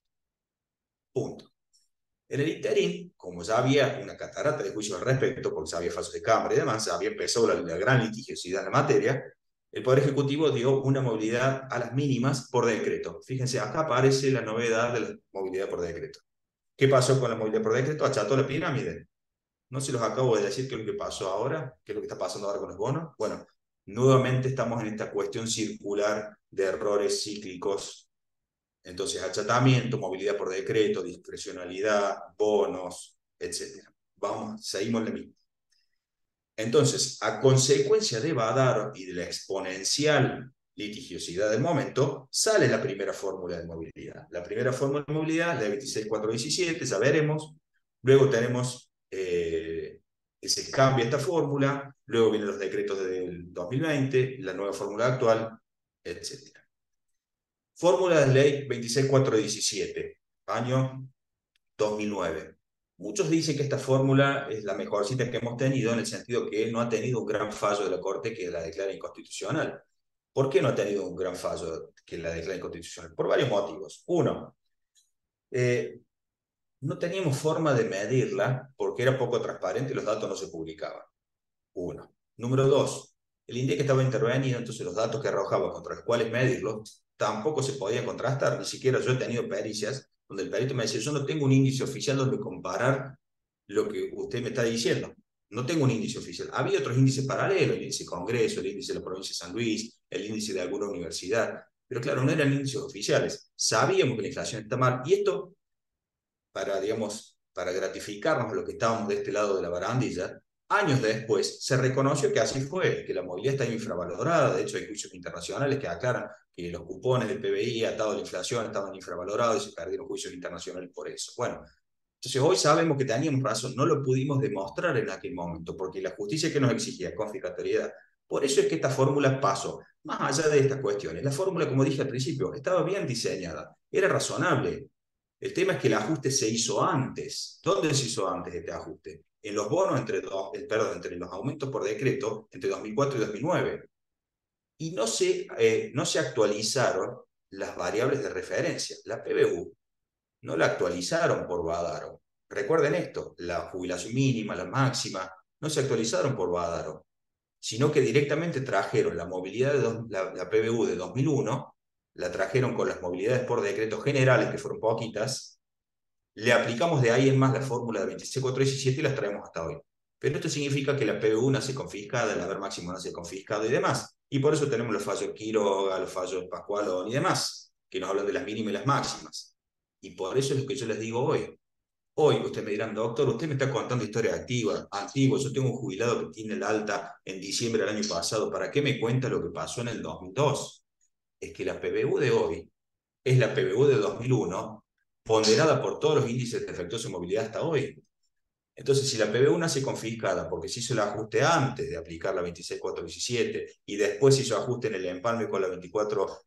Punto. En el interín, como ya había una catarata de juicios al respecto, porque ya había fallos de cámara y demás, ya había empezado la gran litigiosidad en la materia, el Poder Ejecutivo dio una movilidad a las mínimas por decreto. Fíjense, acá aparece la novedad de la movilidad por decreto. ¿Qué pasó con la movilidad por decreto? Acható la pirámide. No se los acabo de decir qué es lo que pasó ahora, qué es lo que está pasando ahora con los bonos. Bueno, nuevamente estamos en esta cuestión circular de errores cíclicos. Entonces, achatamiento, movilidad por decreto, discrecionalidad, bonos, etc. Vamos, seguimos en la misma. Entonces, a consecuencia de Badar y de la exponencial litigiosidad del momento, sale la primera fórmula de movilidad. La primera fórmula de movilidad, la de 26.417, ya veremos. Luego tenemos que se cambia esta fórmula, luego vienen los decretos del 2020, la nueva fórmula actual, etc. Fórmula de ley 26.417, año 2009. Muchos dicen que esta fórmula es la mejor cita que hemos tenido en el sentido que no ha tenido un gran fallo de la Corte que la declara inconstitucional. ¿Por qué no ha tenido un gran fallo que la declara inconstitucional? Por varios motivos. Uno, eh, no teníamos forma de medirla porque era poco transparente y los datos no se publicaban. Uno. Número dos, el INDEC estaba intervenido, entonces los datos que arrojaba contra los cuales medirlo tampoco se podían contrastar. Ni siquiera yo he tenido pericias donde el perito me decía, yo no tengo un índice oficial donde comparar lo que usted me está diciendo. No tengo un índice oficial. Había otros índices paralelos, el índice Congreso, el índice de la provincia de San Luis, el índice de alguna universidad, pero claro, no eran índices oficiales. Sabíamos que la inflación está mal, y esto para, digamos, para gratificarnos a los que estábamos de este lado de la barandilla, años después se reconoció que así fue, que la movilidad está infravalorada. De hecho, hay juicios internacionales que aclaran que los cupones del PBI atados a la inflación estaban infravalorados y se perdieron juicios internacionales por eso. Bueno, entonces hoy sabemos que teníamos razón, no lo pudimos demostrar en aquel momento, porque la justicia que nos exigía confiscatoriedad. Por eso es que esta fórmula pasó. Más allá de estas cuestiones, la fórmula, como dije al principio, estaba bien diseñada, era razonable. El tema es que el ajuste se hizo antes. ¿Dónde se hizo antes este ajuste? En los bonos, entre los aumentos por decreto entre 2004 y 2009. Y no se actualizaron las variables de referencia. La PBU no la actualizaron por Badaro. Recuerden esto, la jubilación mínima, la máxima, no se actualizaron por Badaro, sino que directamente trajeron la movilidad la PBU de 2001, la trajeron con las movilidades por decretos generales, que fueron poquitas, le aplicamos de ahí en más la fórmula de 26.417 y las traemos hasta hoy. Pero esto significa que la PBU nace confiscada, el haber máximo nace confiscado y demás. Y por eso tenemos los fallos Quiroga, los fallos Pascualón y demás, que nos hablan de las mínimas y las máximas. Y por eso es lo que yo les digo hoy. Hoy ustedes me dirán, doctor, usted me está contando historias antiguas, yo tengo un jubilado que tiene el alta en diciembre del año pasado, ¿para qué me cuenta lo que pasó en el 2002? Es que la PBU de hoy es la PBU de 2001, ponderada por todos los índices defectuosos de movilidad hasta hoy. Entonces, si la PBU nace confiscada porque se hizo el ajuste antes de aplicar la 26.417 y después se hizo ajuste en el empalme con la 24,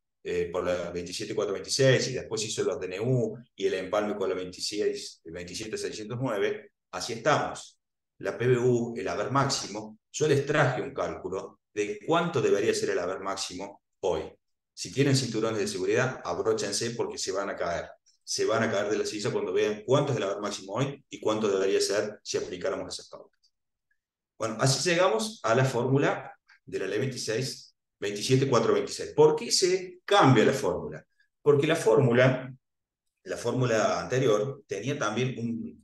por la 27.426 y después se hizo los DNU y el empalme con la 27.609, así estamos. La PBU, el haber máximo, yo les traje un cálculo de cuánto debería ser el haber máximo hoy. Si tienen cinturones de seguridad, abróchense porque se van a caer. Se van a caer de la silla cuando vean cuánto es el haber máximo hoy y cuánto debería ser si aplicáramos esas pautas. Bueno, así llegamos a la fórmula de la ley 27.426. ¿Por qué se cambia la fórmula? Porque la fórmula anterior tenía también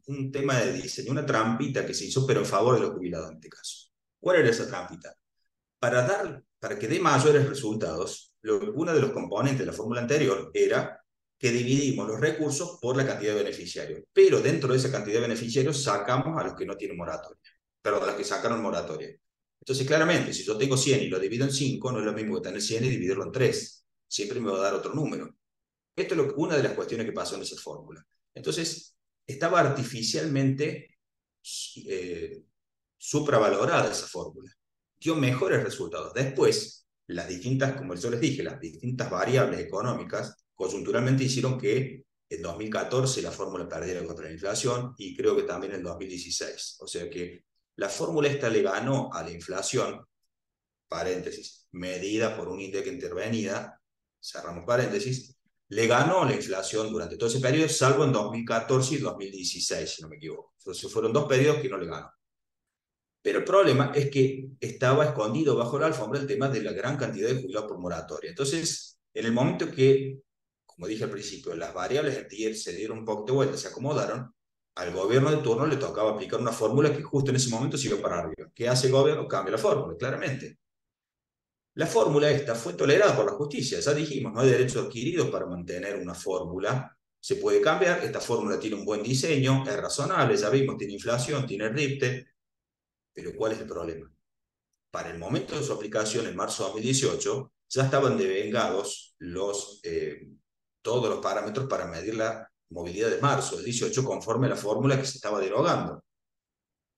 un tema de diseño, una trampita que se hizo, pero en favor de los jubilados en este caso. ¿Cuál era esa trampita? Para que dé mayores resultados, uno de los componentes de la fórmula anterior era que dividimos los recursos por la cantidad de beneficiarios, pero dentro de esa cantidad de beneficiarios sacamos a los que no tienen moratoria, perdón, a los que sacaron moratoria. Entonces, claramente, si yo tengo 100 y lo divido en 5, no es lo mismo que tener 100 y dividirlo en 3. Siempre me va a dar otro número. Esto es una de las cuestiones que pasó en esa fórmula. Entonces, estaba artificialmente supravalorada esa fórmula. Dio mejores resultados. Después, como yo les dije, las distintas variables económicas coyunturalmente hicieron que En 2014 la fórmula perdiera contra la inflación y creo que también en 2016. O sea que la fórmula esta le ganó a la inflación, paréntesis, medida por un índice intervenida, cerramos paréntesis, le ganó la inflación durante todo ese periodo, salvo en 2014 y 2016, si no me equivoco. Entonces fueron dos periodos que no le ganó. Pero el problema es que estaba escondido bajo la alfombra el tema de la gran cantidad de jubilados por moratoria. Entonces, en el momento que, como dije al principio, las variables del TIR se dieron un poco de vuelta, se acomodaron, al gobierno de turno le tocaba aplicar una fórmula que justo en ese momento se iba para arriba. ¿Qué hace el gobierno? Cambia la fórmula, claramente. La fórmula esta fue tolerada por la justicia, ya dijimos, no hay derechos adquiridos para mantener una fórmula, se puede cambiar, esta fórmula tiene un buen diseño, es razonable, ya vimos, tiene inflación, tiene RIPTE, pero ¿cuál es el problema? Para el momento de su aplicación, en marzo de 2018, ya estaban devengados todos los parámetros para medir la movilidad de marzo del 18 conforme a la fórmula que se estaba derogando.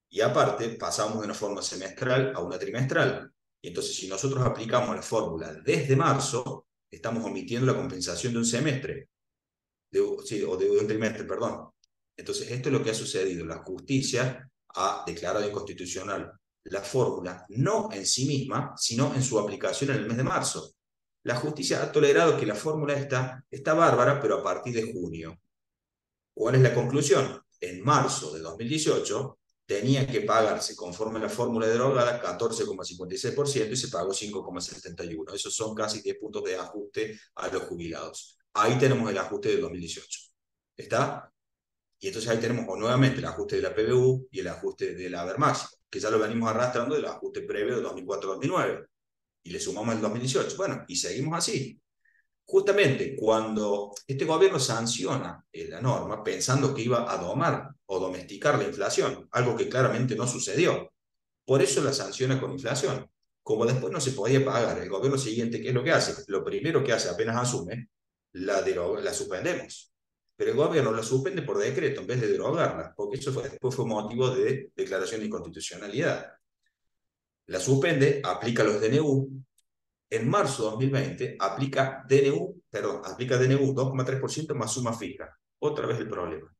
Y aparte, pasamos de una forma semestral a una trimestral. Y entonces, si nosotros aplicamos la fórmula desde marzo, estamos omitiendo la compensación de un semestre, sí, o de un trimestre, perdón. Entonces, esto es lo que ha sucedido. La justicia ha declarado inconstitucional la fórmula, no en sí misma, sino en su aplicación en el mes de marzo. La justicia ha tolerado que la fórmula está bárbara, pero a partir de junio. ¿Cuál es la conclusión? En marzo de 2018 tenía que pagarse, conforme a la fórmula derogada, 14,56% y se pagó 5,71%. Esos son casi 10 puntos de ajuste a los jubilados. Ahí tenemos el ajuste de 2018. ¿Está? Y entonces ahí tenemos nuevamente el ajuste de la PBU y el ajuste del haber máximo, que ya lo venimos arrastrando del ajuste previo de 2004-2009. Y le sumamos el 2018. Bueno, y seguimos así. Justamente cuando este gobierno sanciona la norma pensando que iba a domar o domesticar la inflación, algo que claramente no sucedió. Por eso la sanciona con inflación. Como después no se podía pagar, el gobierno siguiente, ¿qué es lo que hace? Lo primero que hace apenas asume, la suspendemos. Pero el gobierno la suspende por decreto en vez de derogarla, porque eso después fue motivo de declaración de inconstitucionalidad. La suspende, aplica los DNU, en marzo de 2020 aplica DNU 2,3% más suma fija. Otra vez el problema.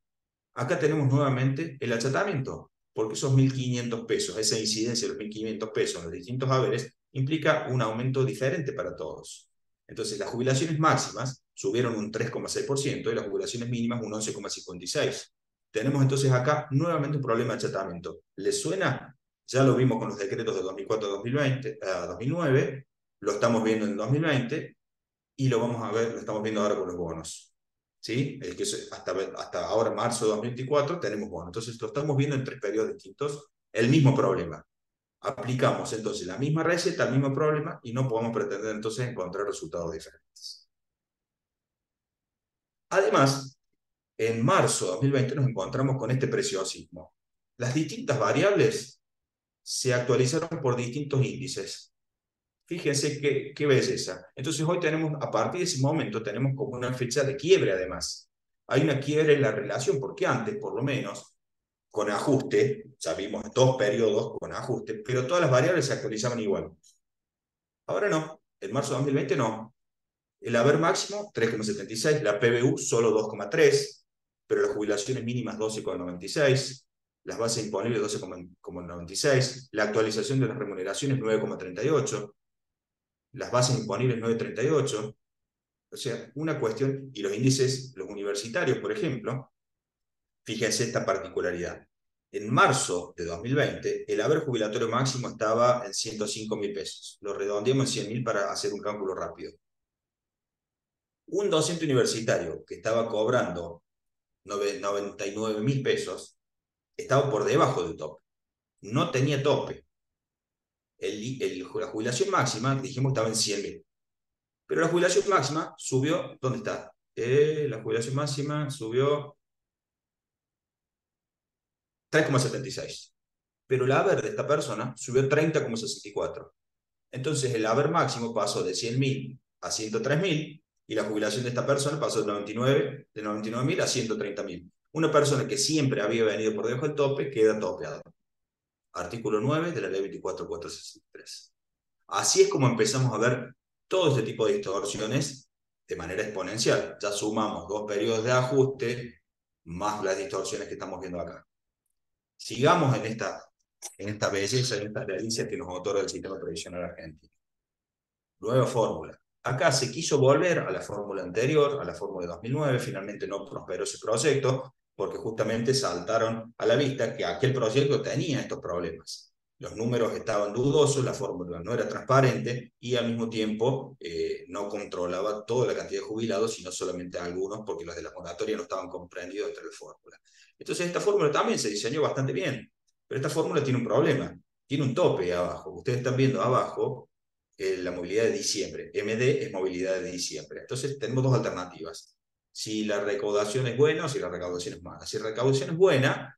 Acá tenemos nuevamente el achatamiento, porque esos 1.500 pesos, esa incidencia de los 1.500 pesos en los distintos haberes, implica un aumento diferente para todos. Entonces, las jubilaciones máximas subieron un 3,6% y las jubilaciones mínimas un 11,56%. Tenemos entonces acá nuevamente un problema de achatamiento. ¿Les suena? Ya lo vimos con los decretos de 2004 a 2020, a 2009, lo estamos viendo en 2020 y lo vamos a ver, lo estamos viendo ahora con los bonos. ¿Sí? Es que hasta ahora, marzo de 2024, tenemos bonos. Entonces, lo estamos viendo en tres periodos distintos, el mismo problema. Aplicamos entonces la misma receta al mismo problema y no podemos pretender entonces encontrar resultados diferentes. Además, en marzo de 2020 nos encontramos con este preciosismo. Las distintas variables se actualizaron por distintos índices. Fíjense qué belleza. Entonces hoy tenemos, a partir de ese momento, tenemos como una fecha de quiebre además. Hay una quiebre en la relación, porque antes, por lo menos, con ajuste, ya vimos dos periodos con ajuste, pero todas las variables se actualizaban igual. Ahora no, en marzo de 2020 no. El haber máximo, 3,76, la PBU solo 2,3, pero las jubilaciones mínimas 12,96, las bases imponibles 12,96, la actualización de las remuneraciones 9,38, las bases imponibles 9,38, o sea, una cuestión, y los índices, los universitarios, por ejemplo, fíjense esta particularidad. En marzo de 2020, el haber jubilatorio máximo estaba en 105.000 pesos. Lo redondeamos en 100.000 para hacer un cálculo rápido. Un docente universitario que estaba cobrando 99.000 pesos estaba por debajo del tope. No tenía tope. La jubilación máxima, dijimos, estaba en 100.000. Pero la jubilación máxima subió, ¿dónde está? La jubilación máxima subió 3,76. Pero el haber de esta persona subió 30,64. Entonces el haber máximo pasó de 100.000 a 103.000 y la jubilación de esta persona pasó de 99.000 a 130.000. Una persona que siempre había venido por debajo del tope queda topeada. Artículo 9 de la ley 24.463. Así es como empezamos a ver todo este tipo de distorsiones de manera exponencial. Ya sumamos 2 periodos de ajuste más las distorsiones que estamos viendo acá. Sigamos en esta belleza, en esta delicia que nos otorga el sistema previsional argentino. Nueva fórmula. Acá se quiso volver a la fórmula anterior, a la fórmula de 2009, finalmente no prosperó ese proyecto, porque justamente saltaron a la vista que aquel proyecto tenía estos problemas. Los números estaban dudosos, la fórmula no era transparente y al mismo tiempo no controlaba toda la cantidad de jubilados, sino solamente algunos, porque los de la moratoria no estaban comprendidos entre la fórmula. Entonces esta fórmula también se diseñó bastante bien, pero esta fórmula tiene un problema, tiene un tope abajo. Ustedes están viendo abajo la movilidad de diciembre. MD es movilidad de diciembre. Entonces tenemos dos alternativas. Si la recaudación es buena o si la recaudación es mala. Si la recaudación es buena,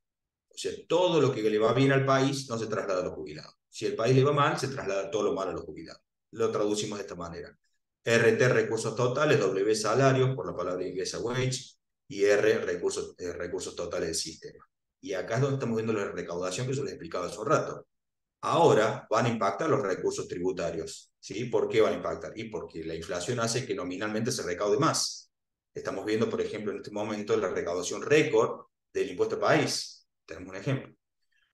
o sea, todo lo que le va bien al país no se traslada a los jubilados. Si el país le va mal, se traslada todo lo malo a los jubilados. Lo traducimos de esta manera. RT, recursos totales, W, salario, por la palabra inglesa wage, y R, recursos totales del sistema. Y acá es donde estamos viendo la recaudación que yo les explicaba hace un rato. Ahora van a impactar los recursos tributarios. ¿Sí? ¿Por qué van a impactar? Y porque la inflación hace que nominalmente se recaude más. Estamos viendo, por ejemplo, en este momento la recaudación récord del impuesto al país. Tenemos un ejemplo.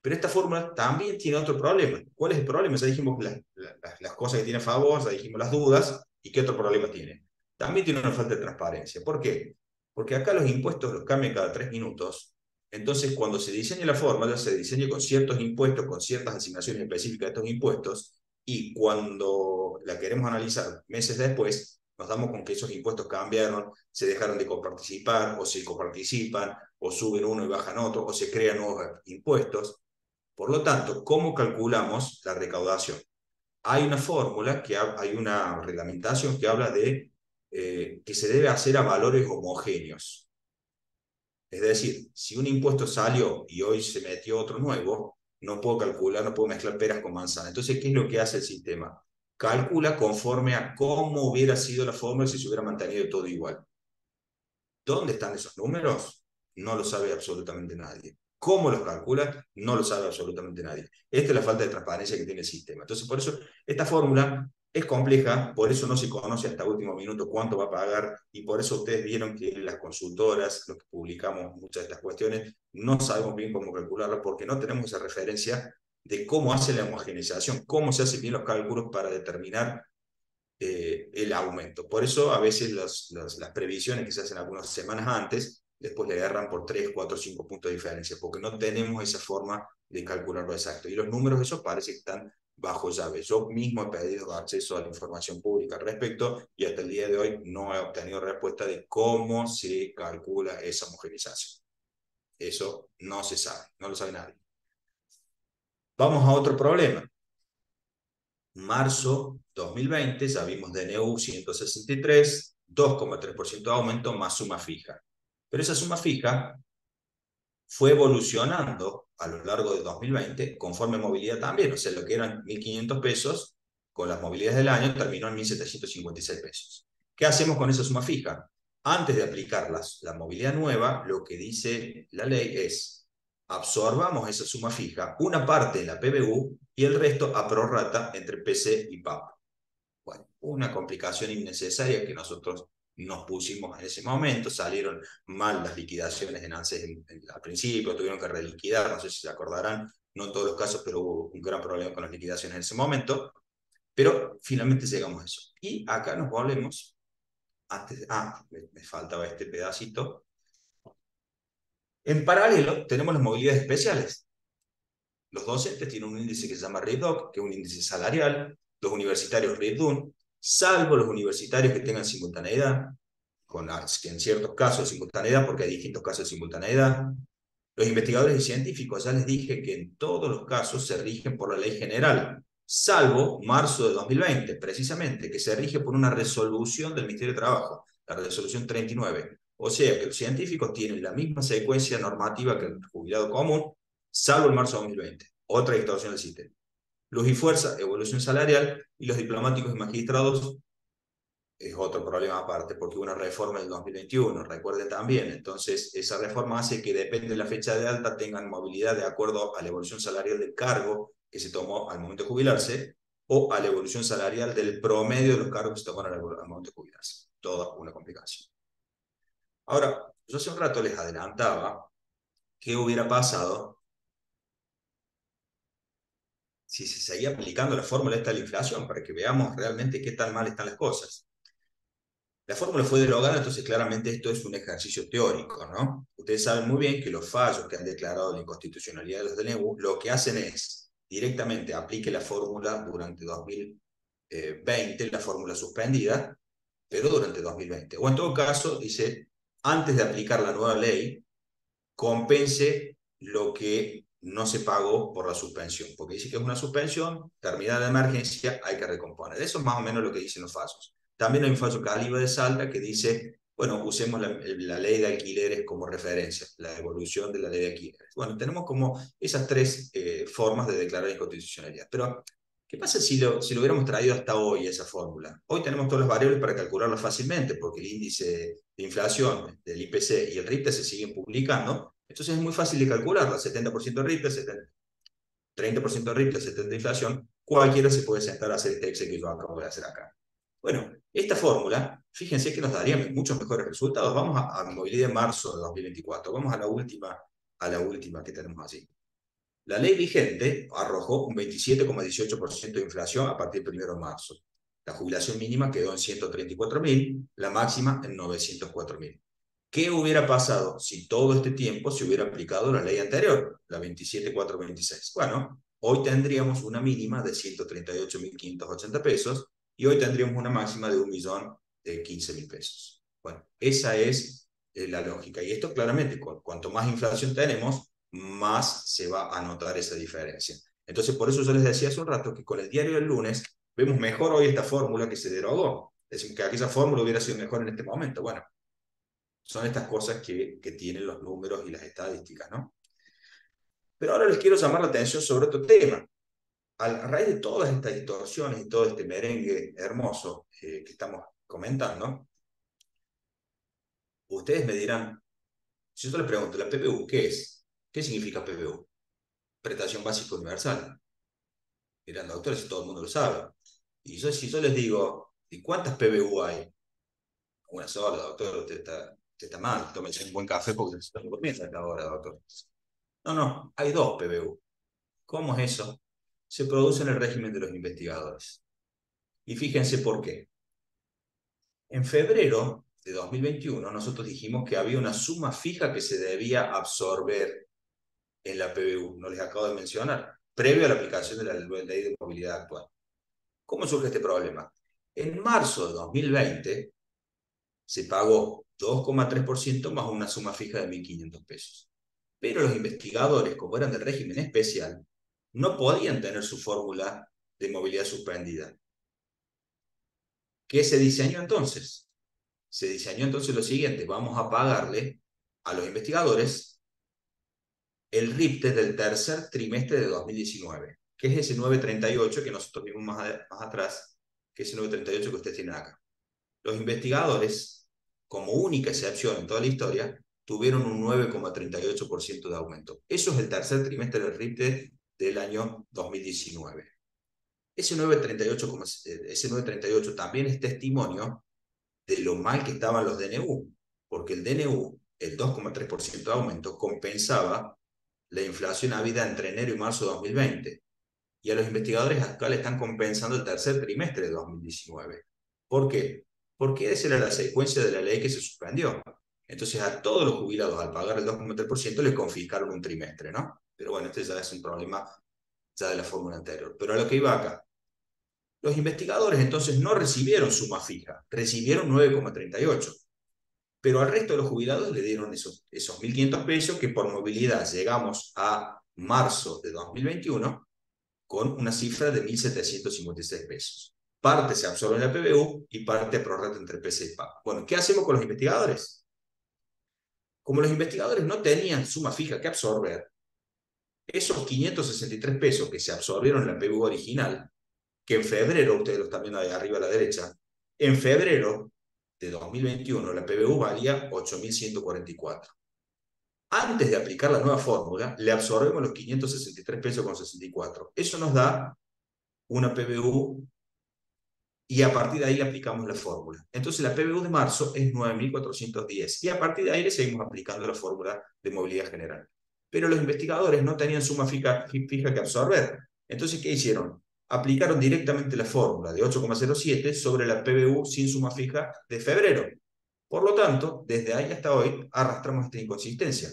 Pero esta fórmula también tiene otro problema. ¿Cuál es el problema? Ya dijimos las cosas que tiene a favor, ya dijimos las dudas, ¿y qué otro problema tiene? También tiene una falta de transparencia. ¿Por qué? Porque acá los impuestos los cambian cada 3 minutos. Entonces, cuando se diseña la fórmula, se diseña con ciertos impuestos, con ciertas asignaciones específicas de estos impuestos, y cuando la queremos analizar meses después, nos damos con que esos impuestos cambiaron, se dejaron de coparticipar, o se coparticipan, o suben uno y bajan otro, o se crean nuevos impuestos. Por lo tanto, ¿cómo calculamos la recaudación? Hay una fórmula, hay una reglamentación que habla de que se debe hacer a valores homogéneos. Es decir, si un impuesto salió y hoy se metió otro nuevo, no puedo calcular, no puedo mezclar peras con manzanas. Entonces, ¿qué es lo que hace el sistema? Calcula conforme a cómo hubiera sido la fórmula si se hubiera mantenido todo igual. ¿Dónde están esos números? No lo sabe absolutamente nadie. ¿Cómo los calcula? No lo sabe absolutamente nadie. Esta es la falta de transparencia que tiene el sistema. Entonces, por eso, esta fórmula es compleja, por eso no se conoce hasta último minuto cuánto va a pagar, y por eso ustedes vieron que las consultoras, los que publicamos muchas de estas cuestiones, no sabemos bien cómo calcularla porque no tenemos esa referencia de cómo hace la homogeneización, cómo se hacen bien los cálculos para determinar el aumento. Por eso a veces las previsiones que se hacen algunas semanas antes, después le agarran por 3, 4, 5 puntos de diferencia, porque no tenemos esa forma de calcularlo exacto. Y los números esos parece que están bajo llave. Yo mismo he pedido acceso a la información pública al respecto y hasta el día de hoy no he obtenido respuesta de cómo se calcula esa homogenización. Eso no se sabe, no lo sabe nadie. Vamos a otro problema. Marzo 2020, ya vimos DNU 163, 2,3% de aumento más suma fija. Pero esa suma fija fue evolucionando a lo largo de 2020 conforme movilidad también, o sea, lo que eran 1.500 pesos, con las movilidades del año terminó en 1.756 pesos. ¿Qué hacemos con esa suma fija? Antes de aplicar la movilidad nueva, lo que dice la ley es absorbamos esa suma fija, una parte en la PBU y el resto a prorrata entre PC y PAP. Bueno, una complicación innecesaria que nosotros nos pusimos en ese momento, salieron mal las liquidaciones en ANSES al principio, tuvieron que reliquidar, no sé si se acordarán, no en todos los casos, pero hubo un gran problema con las liquidaciones en ese momento, pero finalmente llegamos a eso. Y acá nos volvemos, me faltaba este pedacito. En paralelo tenemos las movilidades especiales. Los docentes tienen un índice que se llama RIDOC, que es un índice salarial, los universitarios RIDUN, salvo los universitarios que tengan simultaneidad, en ciertos casos de simultaneidad, porque hay distintos casos de simultaneidad. Los investigadores y científicos, ya les dije que en todos los casos se rigen por la ley general, salvo marzo de 2020, precisamente, que se rige por una resolución del Ministerio de Trabajo, la resolución 39. O sea que los científicos tienen la misma secuencia normativa que el jubilado común, salvo el marzo de 2020. Otra distorsión del sistema. Luz y fuerza, evolución salarial, y los diplomáticos y magistrados es otro problema aparte, porque hubo una reforma del 2021, recuerden también. Entonces, esa reforma hace que depende de la fecha de alta tengan movilidad de acuerdo a la evolución salarial del cargo que se tomó al momento de jubilarse, o a la evolución salarial del promedio de los cargos que se toman al momento de jubilarse. Toda una complicación. Ahora, yo hace un rato les adelantaba qué hubiera pasado si se seguía aplicando la fórmula esta de la inflación, para que veamos realmente qué tan mal están las cosas. La fórmula fue derogada, entonces claramente esto es un ejercicio teórico, ¿no? Ustedes saben muy bien que los fallos que han declarado la inconstitucionalidad de los DNU lo que hacen es directamente aplique la fórmula durante 2020, la fórmula suspendida, pero durante 2020. O en todo caso, dice, antes de aplicar la nueva ley, compense lo que no se pagó por la suspensión, porque dice que es una suspensión, terminada la emergencia, hay que recomponer. Eso es más o menos lo que dicen los fallos. También hay un fallo Caliba de Salta que dice, bueno, usemos la ley de alquileres como referencia, la evolución de la ley de alquileres. Bueno, tenemos como esas tres formas de declarar inconstitucionalidad. Pero, ¿qué pasa si lo hubiéramos traído hasta hoy esa fórmula? Hoy tenemos todas las variables para calcularlo fácilmente, porque el índice de inflación del IPC y el RIPTE se siguen publicando, entonces es muy fácil de calcularla, 70% de RIPTE, 30% de RIPTE, 70% de inflación, cualquiera se puede sentar a hacer este Excel que yo acabo de hacer acá. Bueno, esta fórmula, fíjense que nos daría muchos mejores resultados. Vamos a movilidad de marzo de 2024, vamos a la última que tenemos así. La ley vigente arrojó un 27,18% de inflación a partir del 1 de marzo. La jubilación mínima quedó en 134.000, la máxima en 904.000. ¿Qué hubiera pasado si todo este tiempo se hubiera aplicado la ley anterior, la 27.426? Bueno, hoy tendríamos una mínima de 138.580 pesos y hoy tendríamos una máxima de 1.015.000 pesos. Bueno, esa es la lógica. Y esto claramente, cuanto más inflación tenemos, más se va a notar esa diferencia. Entonces, por eso yo les decía hace un rato que con el diario del lunes vemos mejor hoy esta fórmula que se derogó. Es decir, que aquella fórmula hubiera sido mejor en este momento. Bueno, son estas cosas que tienen los números y las estadísticas, ¿no? Pero ahora les quiero llamar la atención sobre otro tema. A raíz de todas estas distorsiones y todo este merengue hermoso que estamos comentando, ustedes me dirán, si yo les pregunto, ¿la PPU qué es? ¿Qué significa PPU? Prestación básica universal. Dirán, doctor, si todo el mundo lo sabe. Y si yo les digo, ¿y cuántas PBU hay? Una sola, doctor, usted está mal, tómese un buen café porque se está durmiendo a esta hora, doctor. No, no, hay dos PBU. ¿Cómo es eso? Se produce en el régimen de los investigadores. Y fíjense por qué. En febrero de 2021 nosotros dijimos que había una suma fija que se debía absorber en la PBU, no les acabo de mencionar, previo a la aplicación de la ley de movilidad actual. ¿Cómo surge este problema? En marzo de 2020 se pagó 2,3% más una suma fija de 1.500 pesos. Pero los investigadores, como eran del régimen especial, no podían tener su fórmula de movilidad suspendida. ¿Qué se diseñó entonces? Se diseñó entonces lo siguiente, vamos a pagarle a los investigadores el RIPTE del tercer trimestre de 2019, que es ese 938 que nosotros vimos más atrás, que es ese 938 que ustedes tienen acá. Los investigadores, como única excepción en toda la historia, tuvieron un 9,38% de aumento. Eso es el tercer trimestre del RIPTE del año 2019. Ese 938 también es testimonio de lo mal que estaban los DNU, porque el DNU, el 2,3% de aumento, compensaba la inflación habida entre enero y marzo de 2020. Y a los investigadores acá le están compensando el tercer trimestre de 2019. ¿Por qué? Porque esa era la secuencia de la ley que se suspendió. Entonces a todos los jubilados al pagar el 2,3% les confiscaron un trimestre, ¿no? Pero bueno, este ya es un problema ya de la fórmula anterior. Pero a lo que iba acá. Los investigadores entonces no recibieron suma fija, recibieron 9,38. Pero al resto de los jubilados le dieron esos 1.500 pesos que por movilidad llegamos a marzo de 2021 con una cifra de 1.756 pesos. Parte se absorbe en la PBU y parte prorrata entre PC y PAC. Bueno, ¿qué hacemos con los investigadores? Como los investigadores no tenían suma fija que absorber, esos 563 pesos que se absorbieron en la PBU original, que en febrero, ustedes lo están viendo ahí arriba a la derecha, en febrero de 2021 la PBU valía 8.144. Antes de aplicar la nueva fórmula, le absorbemos los 563 pesos con 64. Eso nos da una PBU y a partir de ahí le aplicamos la fórmula. Entonces la PBU de marzo es 9.410 y a partir de ahí le seguimos aplicando la fórmula de movilidad general. Pero los investigadores no tenían suma fija que absorber. Entonces, ¿qué hicieron? Aplicaron directamente la fórmula de 8,07 sobre la PBU sin suma fija de febrero. Por lo tanto, desde ahí hasta hoy arrastramos esta inconsistencia.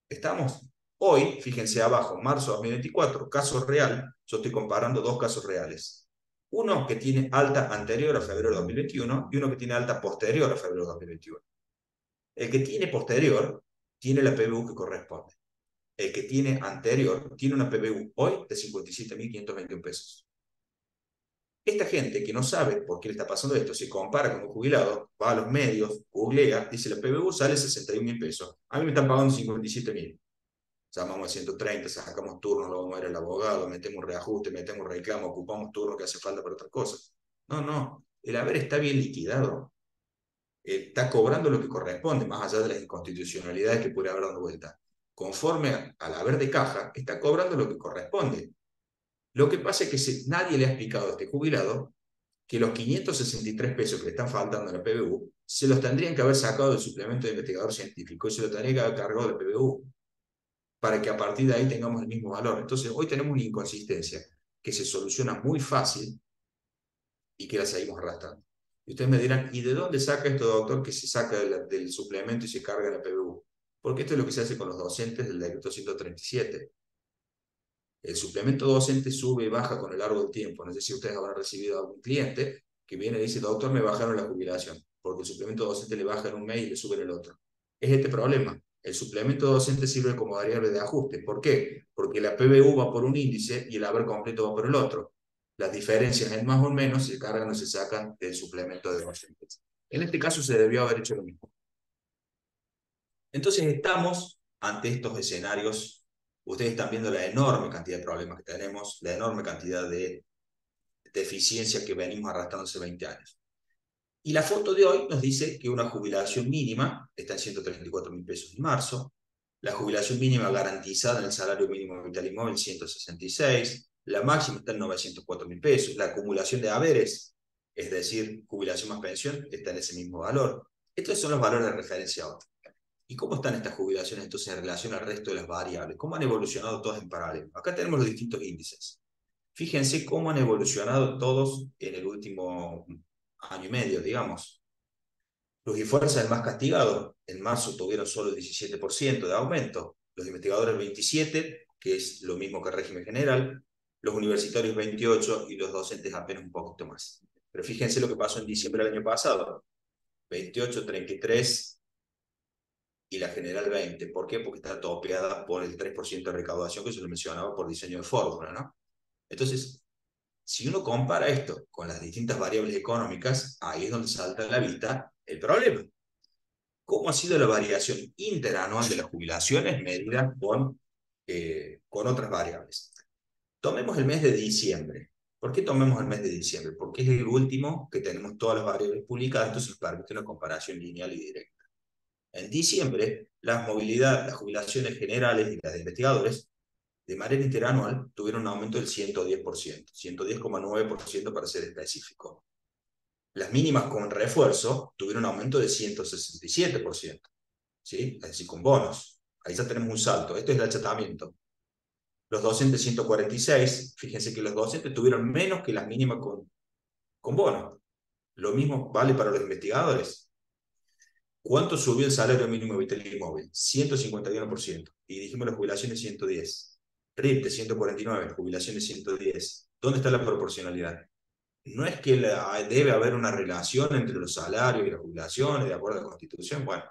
¿Estamos? Hoy, fíjense abajo, marzo 2024, caso real, yo estoy comparando dos casos reales. Uno que tiene alta anterior a febrero de 2021 y uno que tiene alta posterior a febrero de 2021. El que tiene posterior tiene la PBU que corresponde. El que tiene anterior tiene una PBU hoy de 57.521 pesos. Esta gente que no sabe por qué le está pasando esto, se compara con un jubilado, va a los medios, googlea, dice la PBU sale 61.000 pesos. A mí me están pagando 57.000. Llamamos a 130, sacamos turnos, lo vamos a ver al abogado, metemos un reajuste, metemos un reclamo, ocupamos turnos que hace falta para otras cosas. No, no, el haber está bien liquidado. Está cobrando lo que corresponde, más allá de las inconstitucionalidades que puede haber dando vuelta. Conforme al haber de caja, está cobrando lo que corresponde. Lo que pasa es que nadie le ha explicado a este jubilado que los 563 pesos que le están faltando en la PBU se los tendrían que haber sacado del suplemento de investigador científico y se los tendrían que haber cargado de PBU para que a partir de ahí tengamos el mismo valor. Entonces, hoy tenemos una inconsistencia que se soluciona muy fácil y que la seguimos arrastrando. Y ustedes me dirán, ¿y de dónde saca esto, doctor, que se saca del suplemento y se carga en la PBU? Porque esto es lo que se hace con los docentes del decreto 137. El suplemento docente sube y baja con el largo del tiempo. No sé si ustedes habrán recibido a algún cliente que viene y dice, doctor, me bajaron la jubilación, porque el suplemento docente le baja en un mes y le sube en el otro. Es este problema. El suplemento docente sirve como variable de ajuste. ¿Por qué? Porque la PBU va por un índice y el haber completo va por el otro. Las diferencias en más o menos se cargan o se sacan del suplemento de docentes. En este caso se debió haber hecho lo mismo. Entonces estamos ante estos escenarios. Ustedes están viendo la enorme cantidad de problemas que tenemos, la enorme cantidad de deficiencias que venimos arrastrando hace 20 años. Y la foto de hoy nos dice que una jubilación mínima está en 134.000 pesos en marzo, la jubilación mínima garantizada en el salario mínimo vital y móvil 166, la máxima está en 904.000 pesos, la acumulación de haberes, es decir, jubilación más pensión, está en ese mismo valor. Estos son los valores de referencia hoy. ¿Y cómo están estas jubilaciones entonces en relación al resto de las variables? ¿Cómo han evolucionado todas en paralelo? Acá tenemos los distintos índices. Fíjense cómo han evolucionado todos en el último año y medio, digamos. Luz y Fuerza, el más castigado, en marzo tuvieron solo el 17% de aumento, los investigadores 27%, que es lo mismo que el régimen general, los universitarios 28% y los docentes apenas un poquito más. Pero fíjense lo que pasó en diciembre del año pasado, 28, 33 y la general 20. ¿Por qué? Porque está topeada por el 3% de recaudación que se lo mencionaba por diseño de fórmula, ¿no? Entonces, si uno compara esto con las distintas variables económicas, ahí es donde salta a la vista el problema. ¿Cómo ha sido la variación interanual de las jubilaciones medida con otras variables? Tomemos el mes de diciembre. ¿Por qué tomemos el mes de diciembre? Porque es el último que tenemos todas las variables publicadas, entonces permite una comparación lineal y directa. En diciembre, las jubilaciones generales y las de investigadores, de manera interanual, tuvieron un aumento del 110%, 110,9% para ser específico. Las mínimas con refuerzo tuvieron un aumento de 167%, ¿sí? Es decir, con bonos. Ahí ya tenemos un salto. Esto es el achatamiento. Los docentes 146, fíjense que los docentes tuvieron menos que las mínimas con bonos. Lo mismo vale para los investigadores. ¿Cuánto subió el salario mínimo vital y móvil? 151%. Y dijimos las jubilaciones 110. RIPTE 149, jubilaciones 110. ¿Dónde está la proporcionalidad? No es que debe haber una relación entre los salarios y las jubilaciones de acuerdo a la Constitución. Bueno,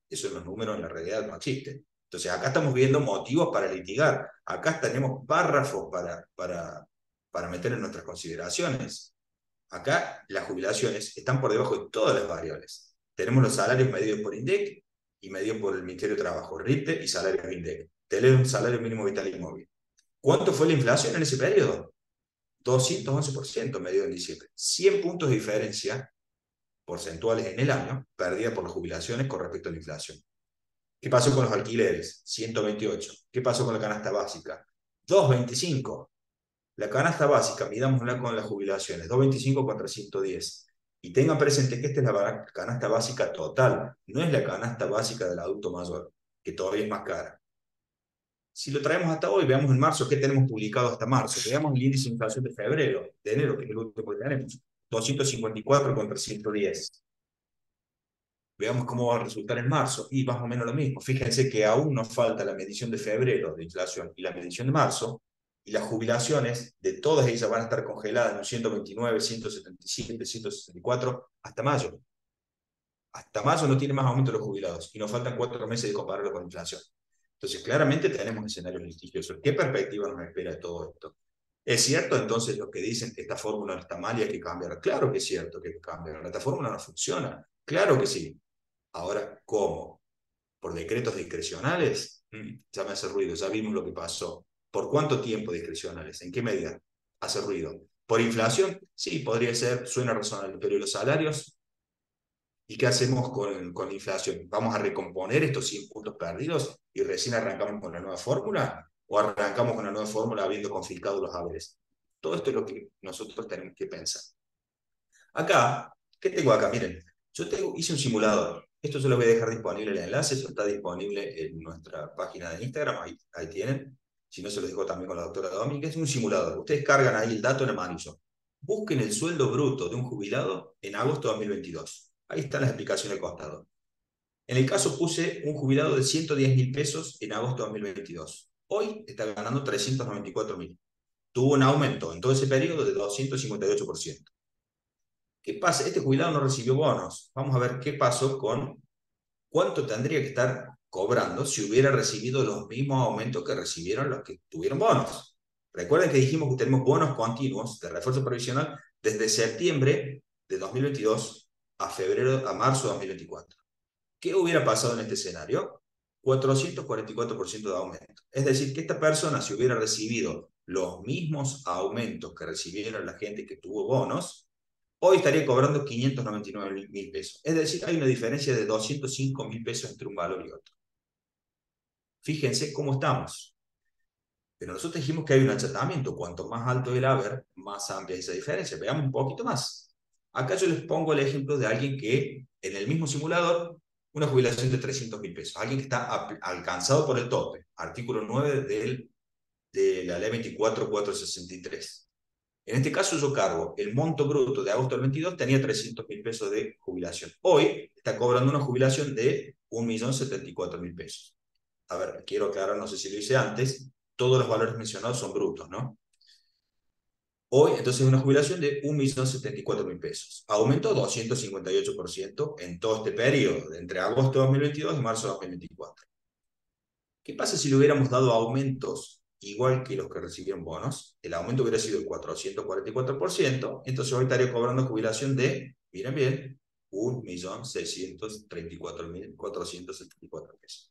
eso en los números en la realidad no existe. Entonces acá estamos viendo motivos para litigar. Acá tenemos párrafos para meter en nuestras consideraciones. Acá las jubilaciones están por debajo de todas las variables. Tenemos los salarios medidos por INDEC y medidos por el Ministerio de Trabajo, RIPTE y salarios INDEC. Tenemos un salario mínimo vital y móvil. ¿Cuánto fue la inflación en ese periodo? 211% medido en diciembre. 100 puntos de diferencia porcentuales en el año perdida por las jubilaciones con respecto a la inflación. ¿Qué pasó con los alquileres? 128. ¿Qué pasó con la canasta básica? 225. La canasta básica, midámosla con las jubilaciones, 225 contra 110. Y tengan presente que esta es la canasta básica total, no es la canasta básica del adulto mayor, que todavía es más cara. Si lo traemos hasta hoy, veamos en marzo qué tenemos publicado hasta marzo. Veamos el índice de inflación de febrero, de enero, que es el último que tenemos. 254 contra 110. Veamos cómo va a resultar en marzo. Y más o menos lo mismo. Fíjense que aún nos falta la medición de febrero de inflación y la medición de marzo. Y las jubilaciones de todas ellas van a estar congeladas en un 129, 177, 164 hasta mayo. Hasta mayo no tiene más aumento de los jubilados y nos faltan 4 meses de compararlo con la inflación. Entonces, claramente tenemos escenarios litigiosos. ¿Qué perspectiva nos espera de todo esto? ¿Es cierto entonces lo que dicen que esta fórmula no está mal y hay que cambiarla? Claro que es cierto que hay que cambiarla. Esta fórmula no funciona. Claro que sí. Ahora, ¿cómo? ¿Por decretos discrecionales? Ya me hace ruido, ya vimos lo que pasó. ¿Por cuánto tiempo discrecionales? ¿En qué medida? Hace ruido. ¿Por inflación? Sí, podría ser, suena razonable, pero ¿y los salarios? ¿Y qué hacemos con la inflación? ¿Vamos a recomponer estos 100 puntos perdidos y recién arrancamos con la nueva fórmula? ¿O arrancamos con la nueva fórmula habiendo confiscado los haberes? Todo esto es lo que nosotros tenemos que pensar. Acá, ¿qué tengo acá? Miren, hice un simulador. Esto yo lo voy a dejar disponible el enlace, eso está disponible en nuestra página de Instagram, ahí tienen. Si no, se los dejo también con la doctora Domínguez. Es un simulador. Ustedes cargan ahí el dato en amarillo. Busquen el sueldo bruto de un jubilado en agosto de 2022. Ahí están las explicaciones al costado. En el caso puse un jubilado de 110.000 pesos en agosto de 2022. Hoy está ganando 394.000. Tuvo un aumento en todo ese periodo de 258%. ¿Qué pasa? Este jubilado no recibió bonos. Vamos a ver qué pasó con cuánto tendría que estar cobrando si hubiera recibido los mismos aumentos que recibieron los que tuvieron bonos. Recuerden que dijimos que tenemos bonos continuos de refuerzo provisional desde septiembre de 2022 a marzo de 2024. ¿Qué hubiera pasado en este escenario? 444% de aumento. Es decir, que esta persona, si hubiera recibido los mismos aumentos que recibieron la gente que tuvo bonos, hoy estaría cobrando 599.000 pesos. Es decir, hay una diferencia de 205.000 pesos entre un valor y otro. Fíjense cómo estamos. Pero nosotros dijimos que hay un achatamiento. Cuanto más alto el haber, más amplia es esa diferencia. Veamos un poquito más. Acá yo les pongo el ejemplo de alguien que en el mismo simulador, una jubilación de 300.000 pesos. Alguien que está alcanzado por el tope. Artículo 9 de la ley 24.463. En este caso yo cargo el monto bruto de agosto del 22, tenía 300.000 pesos de jubilación. Hoy está cobrando una jubilación de 1.074.000 pesos. A ver, quiero aclarar, no sé si lo hice antes, todos los valores mencionados son brutos, ¿no? Hoy, entonces, una jubilación de 1.074.000 pesos. Aumentó 258% en todo este periodo, entre agosto de 2022 y marzo de 2024. ¿Qué pasa si le hubiéramos dado aumentos igual que los que recibieron bonos? El aumento hubiera sido el 444%, entonces hoy estaría cobrando jubilación de, miren bien, 1.634.474 pesos.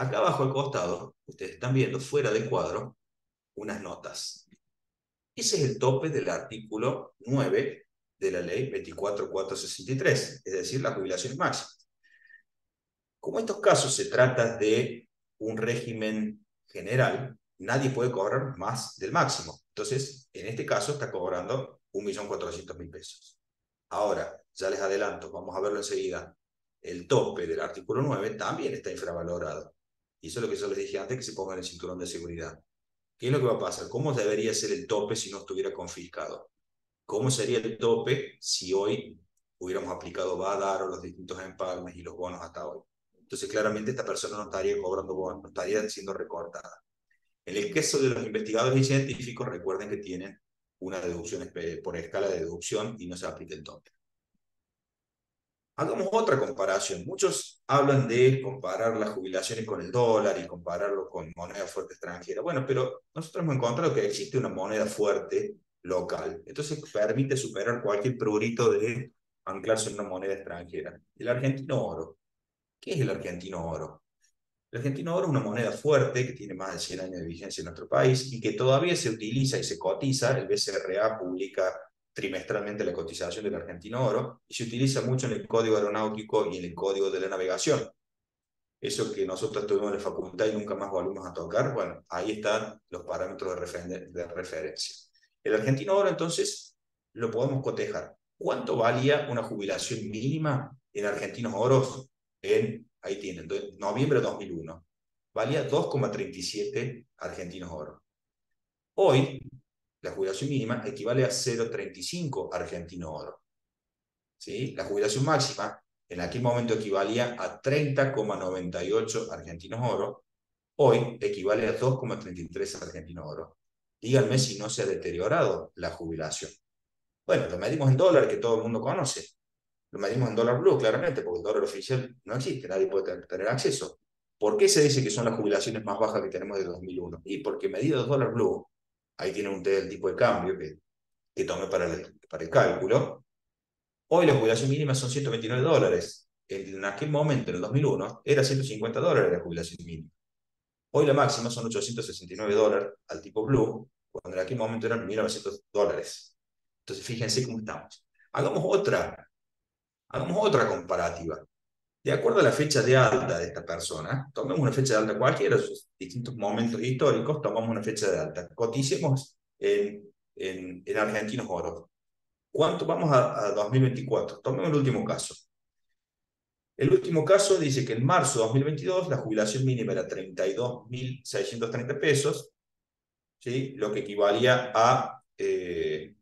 Acá abajo al costado, ustedes están viendo, fuera del cuadro, unas notas. Ese es el tope del artículo 9 de la ley 24.463, es decir, la jubilación máxima. Como estos casos se trata de un régimen general, nadie puede cobrar más del máximo. Entonces, en este caso está cobrando 1.400.000 pesos. Ahora, ya les adelanto, vamos a verlo enseguida, el tope del artículo 9 también está infravalorado. Y eso es lo que yo les dije antes, que se pongan el cinturón de seguridad. ¿Qué es lo que va a pasar? ¿Cómo debería ser el tope si no estuviera confiscado? ¿Cómo sería el tope si hoy hubiéramos aplicado BADAR o los distintos empalmes y los bonos hasta hoy? Entonces, claramente esta persona no estaría cobrando bonos, no estaría siendo recortada. En el caso de los investigadores y científicos, recuerden que tienen una deducción por escala de deducción y no se aplica el tope. Hagamos otra comparación. Muchos hablan de comparar las jubilaciones con el dólar y compararlo con moneda fuerte extranjera. Bueno, pero nosotros hemos encontrado que existe una moneda fuerte local. Entonces permite superar cualquier prurito de anclarse en una moneda extranjera. El argentino oro. ¿Qué es el argentino oro? El argentino oro es una moneda fuerte que tiene más de 100 años de vigencia en nuestro país y que todavía se utiliza y se cotiza. El BCRA publica trimestralmente la cotización del argentino oro y se utiliza mucho en el código aeronáutico y en el código de la navegación. eso que nosotros tuvimos en la facultad y nunca más volvimos a tocar, bueno, ahí están los parámetros de referencia. El argentino ahora entonces lo podemos cotejar. ¿Cuánto valía una jubilación mínima en argentinos oros ahí tienen, noviembre de 2001? Valía 2,37 argentinos oro. Hoy, la jubilación mínima equivale a 0,35 argentino oro. ¿Sí? La jubilación máxima en aquel momento equivalía a 30,98 argentinos oro, hoy equivale a 2,33 argentinos oro. Díganme si no se ha deteriorado la jubilación. Bueno, lo medimos en dólar, que todo el mundo conoce. Lo medimos en dólar blue, claramente, porque el dólar oficial no existe, nadie puede tener acceso. ¿Por qué se dice que son las jubilaciones más bajas que tenemos de 2001? Y porque medido dólar blue, ahí tiene usted el tipo de cambio que tomé para el cálculo. Hoy la jubilación mínima son $129. En aquel momento, en el 2001, era $150 la jubilación mínima. Hoy la máxima son $869 al tipo blue, cuando en aquel momento eran $1.900. Entonces, fíjense cómo estamos. Hagamos otra comparativa. De acuerdo a la fecha de alta de esta persona, tomemos una fecha de alta cualquiera, sus distintos momentos históricos, tomamos una fecha de alta. Coticemos en argentinos oros. ¿Cuánto vamos a 2024? Tomemos el último caso. El último caso dice que en marzo de 2022 la jubilación mínima era 32.630 pesos, ¿sí? Lo que equivalía a, el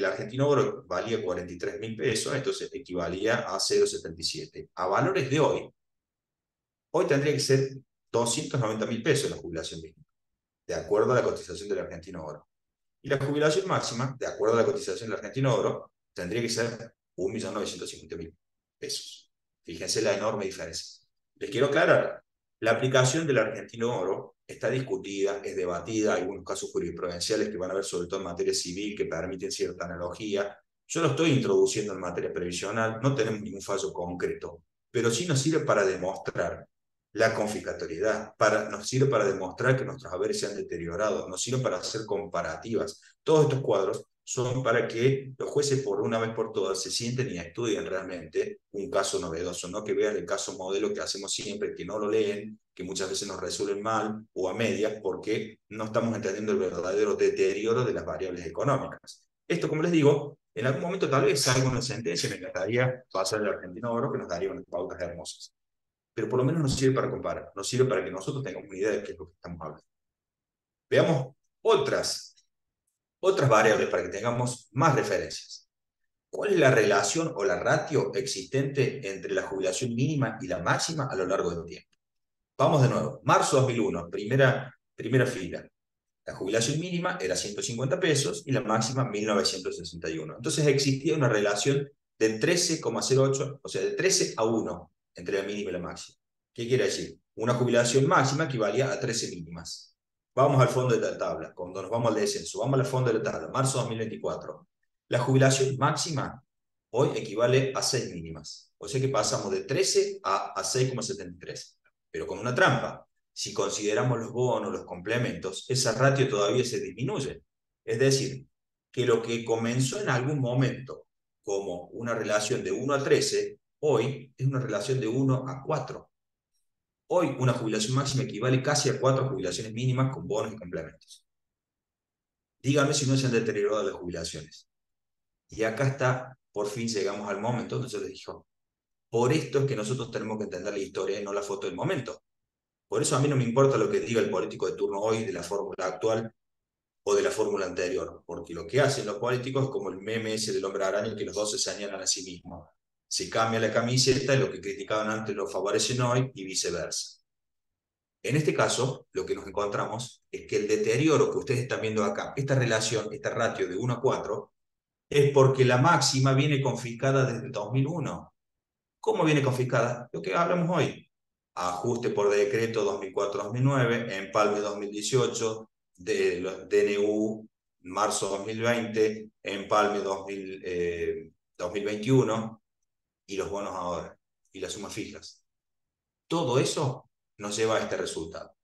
argentino oro valía 43.000 pesos, entonces equivalía a 0,77. A valores de hoy tendría que ser 290.000 pesos la jubilación mínima, de acuerdo a la cotización del argentino oro. Y la jubilación máxima, de acuerdo a la cotización del argentino oro, tendría que ser 1.950.000 pesos. Fíjense la enorme diferencia. Les quiero aclarar, la aplicación del argentino oro está discutida, es debatida, hay algunos casos jurisprudenciales que van a ver sobre todo en materia civil que permiten cierta analogía. Yo lo estoy introduciendo en materia previsional, no tenemos ningún fallo concreto, pero sí nos sirve para demostrar la confiscatoriedad, nos sirve para demostrar que nuestros haberes se han deteriorado, nos sirve para hacer comparativas. Todos estos cuadros son para que los jueces por una vez por todas se sienten y estudien realmente un caso novedoso, no que vean el caso modelo que hacemos siempre, que no lo leen, que muchas veces nos resuelven mal o a medias porque no estamos entendiendo el verdadero deterioro de las variables económicas. Esto, como les digo, en algún momento tal vez salga una sentencia, me encantaría pasar el argentino oro que nos daría unas pautas hermosas, pero por lo menos nos sirve para comparar, nos sirve para que nosotros tengamos una idea de qué es lo que estamos hablando. Veamos otras variables para que tengamos más referencias. ¿Cuál es la relación o la ratio existente entre la jubilación mínima y la máxima a lo largo del tiempo? Vamos de nuevo. Marzo 2001, primera fila. La jubilación mínima era 150 pesos y la máxima 1961. Entonces existía una relación de 13,08, o sea, de 13 a 1 entre la mínima y la máxima. ¿Qué quiere decir? Una jubilación máxima equivalía a 13 mínimas. Vamos al fondo de la tabla, cuando nos vamos al descenso, vamos al fondo de la tabla, marzo 2024. La jubilación máxima hoy equivale a 6 mínimas. O sea que pasamos de 13 a 6,73, pero con una trampa. Si consideramos los bonos, los complementos, esa ratio todavía se disminuye. Es decir, que lo que comenzó en algún momento como una relación de 1 a 13, hoy es una relación de 1 a 4. Hoy una jubilación máxima equivale casi a 4 jubilaciones mínimas con bonos y complementos. Díganme si no se han deteriorado las jubilaciones. Y acá está, por fin llegamos al momento donde yo les digo, por esto es que nosotros tenemos que entender la historia y no la foto del momento. Por eso a mí no me importa lo que diga el político de turno hoy de la fórmula actual o de la fórmula anterior, porque lo que hacen los políticos es como el meme ese del hombre araña, que los dos se señalan a sí mismos. Se cambia la camiseta y lo que criticaban antes lo favorecen hoy y viceversa. En este caso, lo que nos encontramos es que el deterioro que ustedes están viendo acá, esta relación, esta ratio de 1 a 4, es porque la máxima viene confiscada desde el 2001. ¿Cómo viene confiscada? Lo que hablamos hoy. Ajuste por decreto 2004-2009, empalme 2018, de los DNU marzo 2020, empalme 2021 y los bonos ahora y las sumas fijas. Todo eso nos lleva a este resultado.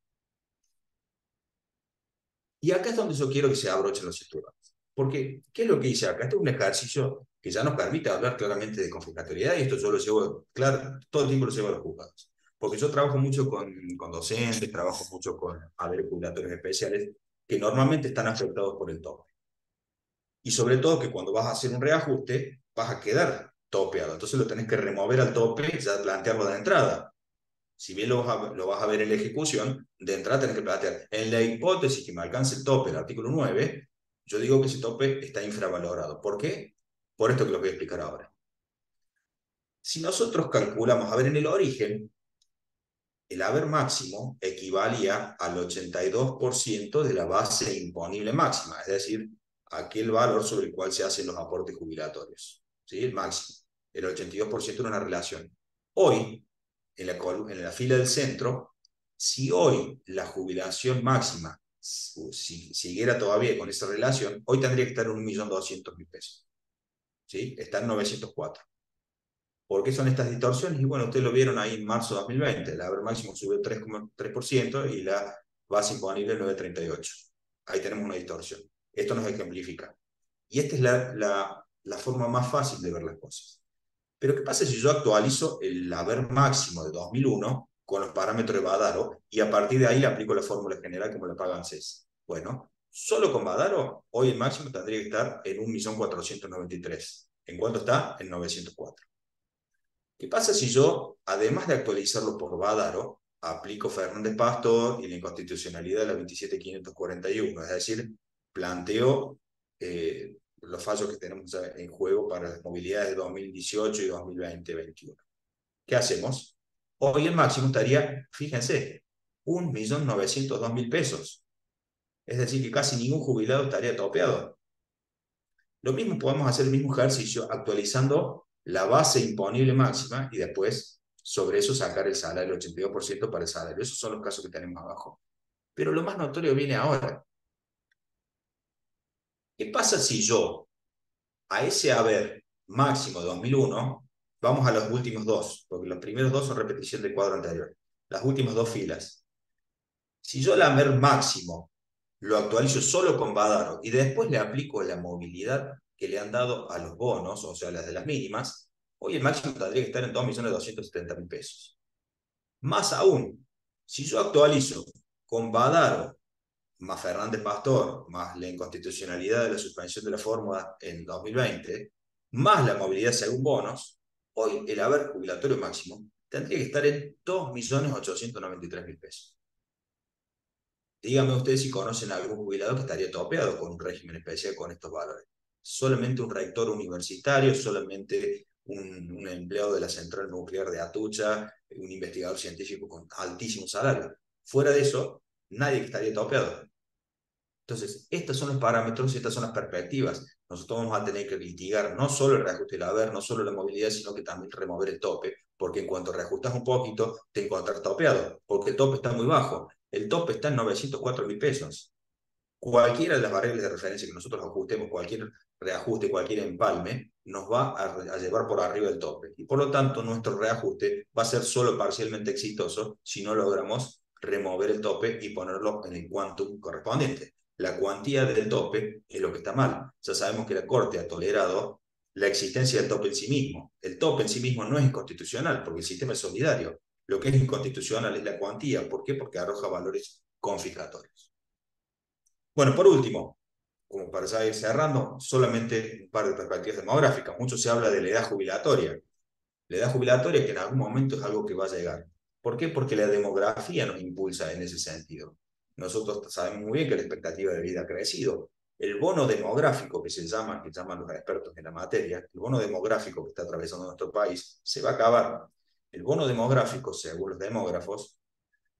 Y acá es donde yo quiero que se abrochen los estudiantes. Porque, ¿qué es lo que hice acá? Este es un ejercicio que ya nos permite hablar claramente de confiscatoriedad y esto yo lo llevo, claro, todo el tiempo lo llevo a los juzgados. Porque yo trabajo mucho con docentes, trabajo mucho con haberes jubilatorios especiales, que normalmente están afectados por el tope. Y sobre todo que cuando vas a hacer un reajuste, vas a quedar topeado. Entonces lo tenés que remover al tope, ya plantearlo de entrada. Si bien lo vas a ver en la ejecución, de entrada tenés que plantear. En la hipótesis que me alcance el tope, el artículo 9, yo digo que ese tope está infravalorado. ¿Por qué? Por esto que lo voy a explicar ahora. Si nosotros calculamos, a ver, en el origen, el haber máximo equivalía al 82% de la base imponible máxima, es decir, aquel valor sobre el cual se hacen los aportes jubilatorios. ¿Sí? El máximo. El 82% era una relación. Hoy, en la fila del centro, si hoy la jubilación máxima si siguiera todavía con esa relación, hoy tendría que estar en 1.200.000 pesos. ¿Sí? Está en 904. ¿Por qué son estas distorsiones? Y bueno, ustedes lo vieron ahí en marzo de 2020. El haber máximo subió 3,3% y la base imponible 9,38. Ahí tenemos una distorsión. Esto nos ejemplifica. Y esta es la forma más fácil de ver las cosas. Pero ¿qué pasa si yo actualizo el haber máximo de 2001 con los parámetros de Badaro y a partir de ahí le aplico la fórmula general como la paga ANSES? Bueno, solo con Badaro, hoy el máximo tendría que estar en 1.493.000. ¿En cuánto está? En 904. ¿Qué pasa si yo, además de actualizarlo por Bádaro, aplico Fernández Pastor y la inconstitucionalidad de la 27.541? Es decir, planteo los fallos que tenemos en juego para las movilidades de 2018 y 2020-2021. ¿Qué hacemos? Hoy el máximo estaría, fíjense, 1.902.000 pesos. Es decir, que casi ningún jubilado estaría topeado. Lo mismo podemos hacer el mismo ejercicio actualizando la base imponible máxima y después sobre eso sacar el salario, el 82% para el salario. Esos son los casos que tenemos abajo. Pero lo más notorio viene ahora. ¿Qué pasa si yo a ese haber máximo de 2001, vamos a los últimos dos, porque los primeros dos son repetición del cuadro anterior, las últimas dos filas? Si yo el haber máximo lo actualizo solo con Badaro y después le aplico la movilidad que le han dado a los bonos, o sea, las de las mínimas, hoy el máximo tendría que estar en 2.270.000 pesos. Más aún, si yo actualizo con Badaro, más Fernández Pastor, más la inconstitucionalidad de la suspensión de la fórmula en 2020, más la movilidad según bonos, hoy el haber jubilatorio máximo tendría que estar en 2.893.000 pesos. Díganme ustedes si conocen a algún jubilado que estaría topeado con un régimen especial con estos valores. Solamente un rector universitario, solamente un empleado de la central nuclear de Atucha, un investigador científico con altísimo salario. Fuera de eso, nadie estaría topeado. Entonces, estos son los parámetros, estas son las perspectivas. Nosotros vamos a tener que litigar no solo el reajuste del haber, no solo la movilidad, sino que también remover el tope, porque en cuanto reajustas un poquito, te encuentras topeado, porque el tope está muy bajo. El tope está en 904.000 pesos. Cualquiera de las variables de referencia que nosotros ajustemos, cualquier reajuste, cualquier empalme, nos va a llevar por arriba del tope. Y por lo tanto, nuestro reajuste va a ser solo parcialmente exitoso si no logramos remover el tope y ponerlo en el quantum correspondiente. La cuantía del tope es lo que está mal. Ya sabemos que la Corte ha tolerado la existencia del tope en sí mismo. El tope en sí mismo no es inconstitucional porque el sistema es solidario. Lo que es inconstitucional es la cuantía. ¿Por qué? Porque arroja valores confiscatorios. Bueno, por último, como para ya ir cerrando, solamente un par de perspectivas demográficas. Mucho se habla de la edad jubilatoria. La edad jubilatoria que en algún momento es algo que va a llegar. ¿Por qué? Porque la demografía nos impulsa en ese sentido. Nosotros sabemos muy bien que la expectativa de vida ha crecido. El bono demográfico que llaman los expertos en la materia, el bono demográfico que está atravesando nuestro país, se va a acabar. El bono demográfico, según los demógrafos,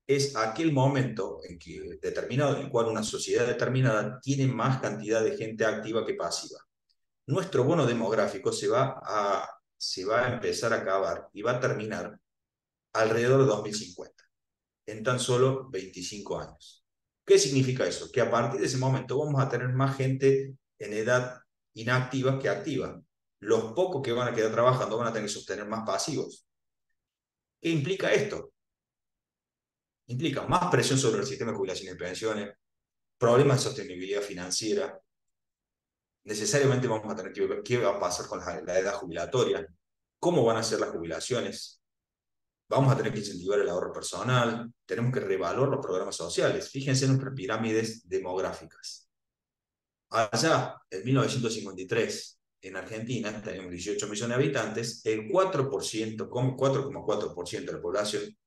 es aquel momento determinado en el cual una sociedad determinada tiene más cantidad de gente activa que pasiva. Nuestro bono demográfico se va a empezar a acabar y va a terminar alrededor de 2050, en tan solo 25 años. ¿Qué significa eso? Que a partir de ese momento vamos a tener más gente en edad inactiva que activa. Los pocos que van a quedar trabajando van a tener que sostener más pasivos. ¿Qué implica esto? Implica más presión sobre el sistema de jubilación y pensiones, problemas de sostenibilidad financiera. Necesariamente vamos a tener que ver qué va a pasar con la edad jubilatoria, cómo van a ser las jubilaciones. vamos a tener que incentivar el ahorro personal, tenemos que reevaluar los programas sociales. Fíjense en nuestras pirámides demográficas. Allá, en 1953, en Argentina, teníamos 18 millones de habitantes, el 4%, 4,4% de la población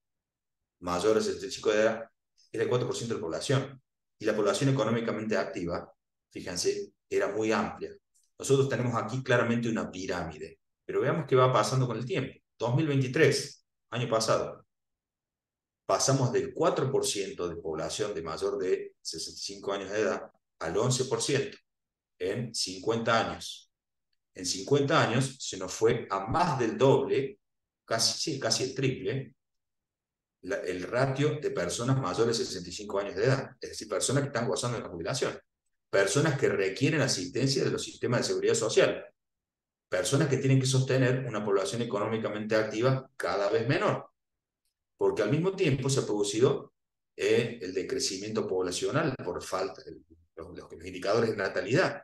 mayor de 75 de edad, era el 4% de la población. Y la población económicamente activa, fíjense, era muy amplia. Nosotros tenemos aquí claramente una pirámide, pero veamos qué va pasando con el tiempo. 2023, año pasado, pasamos del 4% de población de mayor de 65 años de edad al 11% en 50 años. En 50 años se nos fue a más del doble, casi, sí, casi el triple, el ratio de personas mayores de 65 años de edad, es decir, personas que están gozando de la jubilación, personas que requieren asistencia de los sistemas de seguridad social, personas que tienen que sostener una población económicamente activa cada vez menor, porque al mismo tiempo se ha producido el decrecimiento poblacional por falta de los indicadores de natalidad.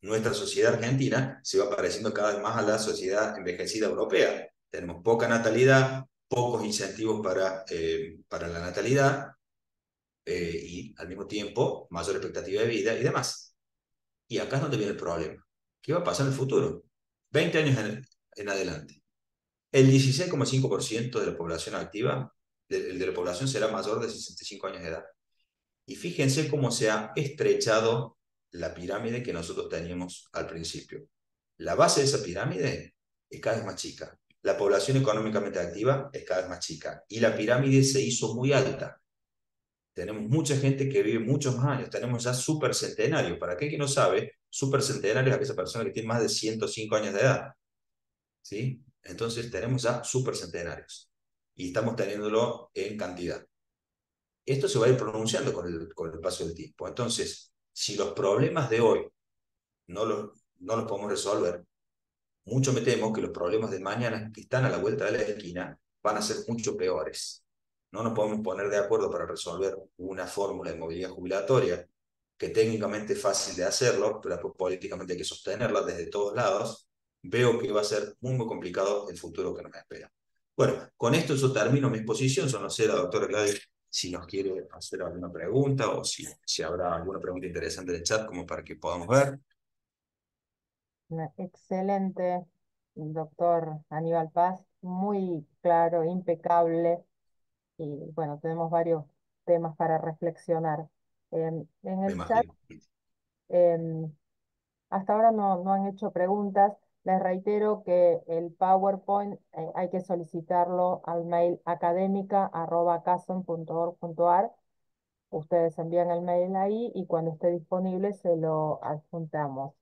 Nuestra sociedad argentina se va pareciendo cada vez más a la sociedad envejecida europea. Tenemos poca natalidad, pocos incentivos para la natalidad y al mismo tiempo mayor expectativa de vida y demás. Y acá es donde viene el problema. ¿Qué va a pasar en el futuro? 20 años en adelante. El 16,5% de la población activa, de la población será mayor de 65 años de edad. Y fíjense cómo se ha estrechado la pirámide que nosotros teníamos al principio. La base de esa pirámide es cada vez más chica. La población económicamente activa es cada vez más chica. Y la pirámide se hizo muy alta. Tenemos mucha gente que vive muchos más años. Tenemos ya supercentenarios. Para aquel que no sabe, supercentenario es aquella persona que tiene más de 105 años de edad. ¿Sí? Entonces tenemos ya supercentenarios. Y estamos teniéndolo en cantidad. Esto se va a ir pronunciando con el paso del tiempo. Entonces, si los problemas de hoy no los podemos resolver, mucho me temo que los problemas de mañana que están a la vuelta de la esquina van a ser mucho peores. No nos podemos poner de acuerdo para resolver una fórmula de movilidad jubilatoria que técnicamente es fácil de hacerlo, pero políticamente hay que sostenerla desde todos lados. Veo que va a ser muy, muy complicado el futuro que nos espera. Bueno, con esto yo termino mi exposición. Yo no sé, la doctora Gladys, si nos quiere hacer alguna pregunta o si habrá alguna pregunta interesante en el chat como para que podamos ver. Excelente, doctor Aníbal Paz, muy claro, impecable, y bueno, tenemos varios temas para reflexionar. En Me el chat, imagino. em, hasta ahora no han hecho preguntas. Les reitero que el PowerPoint hay que solicitarlo al mail académica@cason.org.ar. Ustedes envían el mail ahí y cuando esté disponible se lo adjuntamos.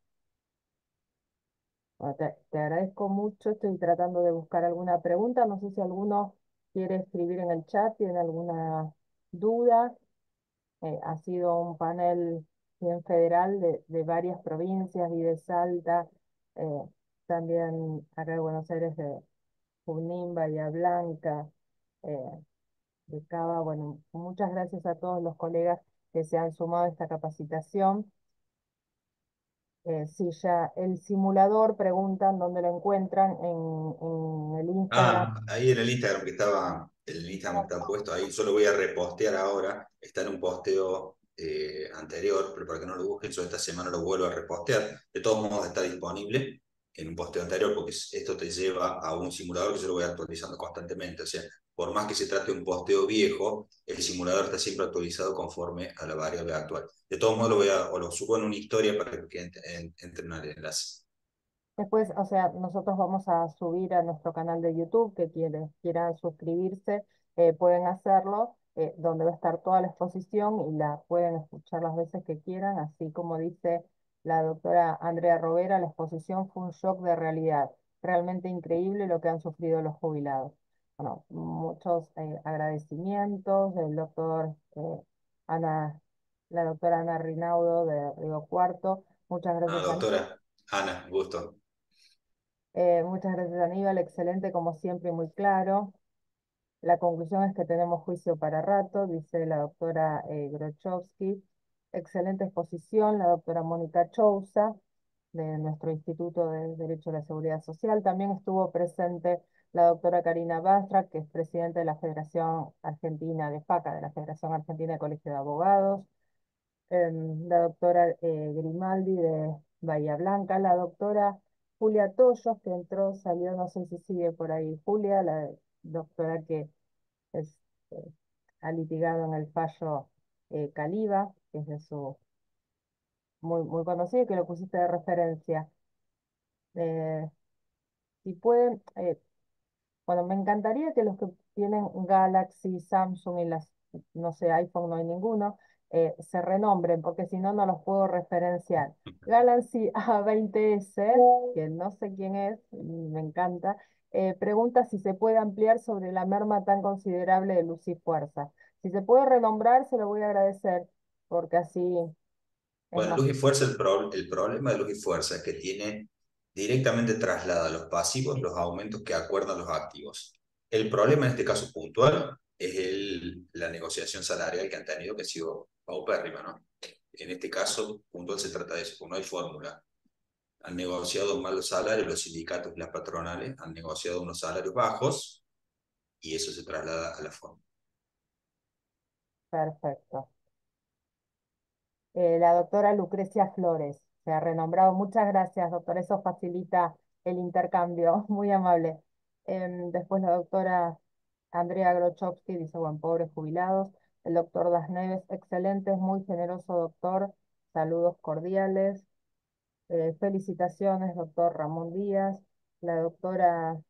Bueno, te agradezco mucho. Estoy tratando de buscar alguna pregunta. No sé si alguno quiere escribir en el chat, tiene alguna duda. Ha sido un panel bien federal de varias provincias y de Salta, eh, también acá de Buenos Aires, de Junín, Bahía Blanca, eh, de Cava. Bueno, muchas gracias a todos los colegas que se han sumado a esta capacitación. Sí, ya el simulador, preguntan dónde lo encuentran en el Instagram. Ahí en el Instagram que está puesto ahí, yo lo voy a repostear ahora, está en un posteo anterior, pero para que no lo busquen, yo esta semana lo vuelvo a repostear. De todos modos está disponible en un posteo anterior porque esto te lleva a un simulador que yo lo voy actualizando constantemente. O sea, por más que se trate de un posteo viejo, el simulador está siempre actualizado conforme a la variable actual. De todos modos o lo subo en una historia para que entren al enlace. Después, o sea, nosotros vamos a subir a nuestro canal de YouTube, que quienes quieran suscribirse pueden hacerlo, donde va a estar toda la exposición y la pueden escuchar las veces que quieran, así como dice la doctora Andrea Rovera, la exposición fue un shock de realidad, realmente increíble lo que han sufrido los jubilados. Bueno, muchos agradecimientos del doctor Ana, la doctora Ana Rinaudo de Río Cuarto, muchas Ah, gracias a doctora Ana, gusto. Muchas gracias, Aníbal. Excelente, como siempre, muy claro. La conclusión es que tenemos juicio para rato, dice la doctora Grochowski. Excelente exposición, la doctora Mónica Chousa, de nuestro Instituto de Derecho a la Seguridad Social. También estuvo presente la doctora Karina Bastra, que es presidenta de la Federación Argentina de FACA, de la Federación Argentina de Colegio de Abogados, la doctora Grimaldi de Bahía Blanca, la doctora Julia Toyos, que entró, salió, no sé si sigue por ahí Julia, la doctora que es, eh, ha litigado en el fallo Caliba, que es de su muy conocido, que lo pusiste de referencia. Eh, si pueden, bueno, me encantaría que los que tienen Galaxy, Samsung y las, no sé, iPhone no hay ninguno, se renombren, porque si no, no los puedo referenciar. Galaxy A20S, que no sé quién es, me encanta, pregunta si se puede ampliar sobre la merma tan considerable de luz y fuerza. Si se puede renombrar, se lo voy a agradecer, porque así es Bueno, más. luz y fuerza, el problema de luz y fuerza es que tiene directamente traslada a los pasivos los aumentos que acuerdan los activos. El problema en este caso puntual es la negociación salarial que han tenido, que ha sido paupérrima, ¿no? En este caso puntual se trata de eso, porque no hay fórmula. Han negociado mal los salarios, los sindicatos y las patronales han negociado unos salarios bajos y eso se traslada a la fórmula. Perfecto. La doctora Lucrecia Flores. Se ha renombrado. Muchas gracias, doctora. Eso facilita el intercambio. Muy amable. Después la doctora Andrea Grochowski dice, bueno, pobres jubilados. El doctor Das Neves, excelente, muy generoso doctor. Saludos cordiales. Felicitaciones, doctor Ramón Díaz. La doctora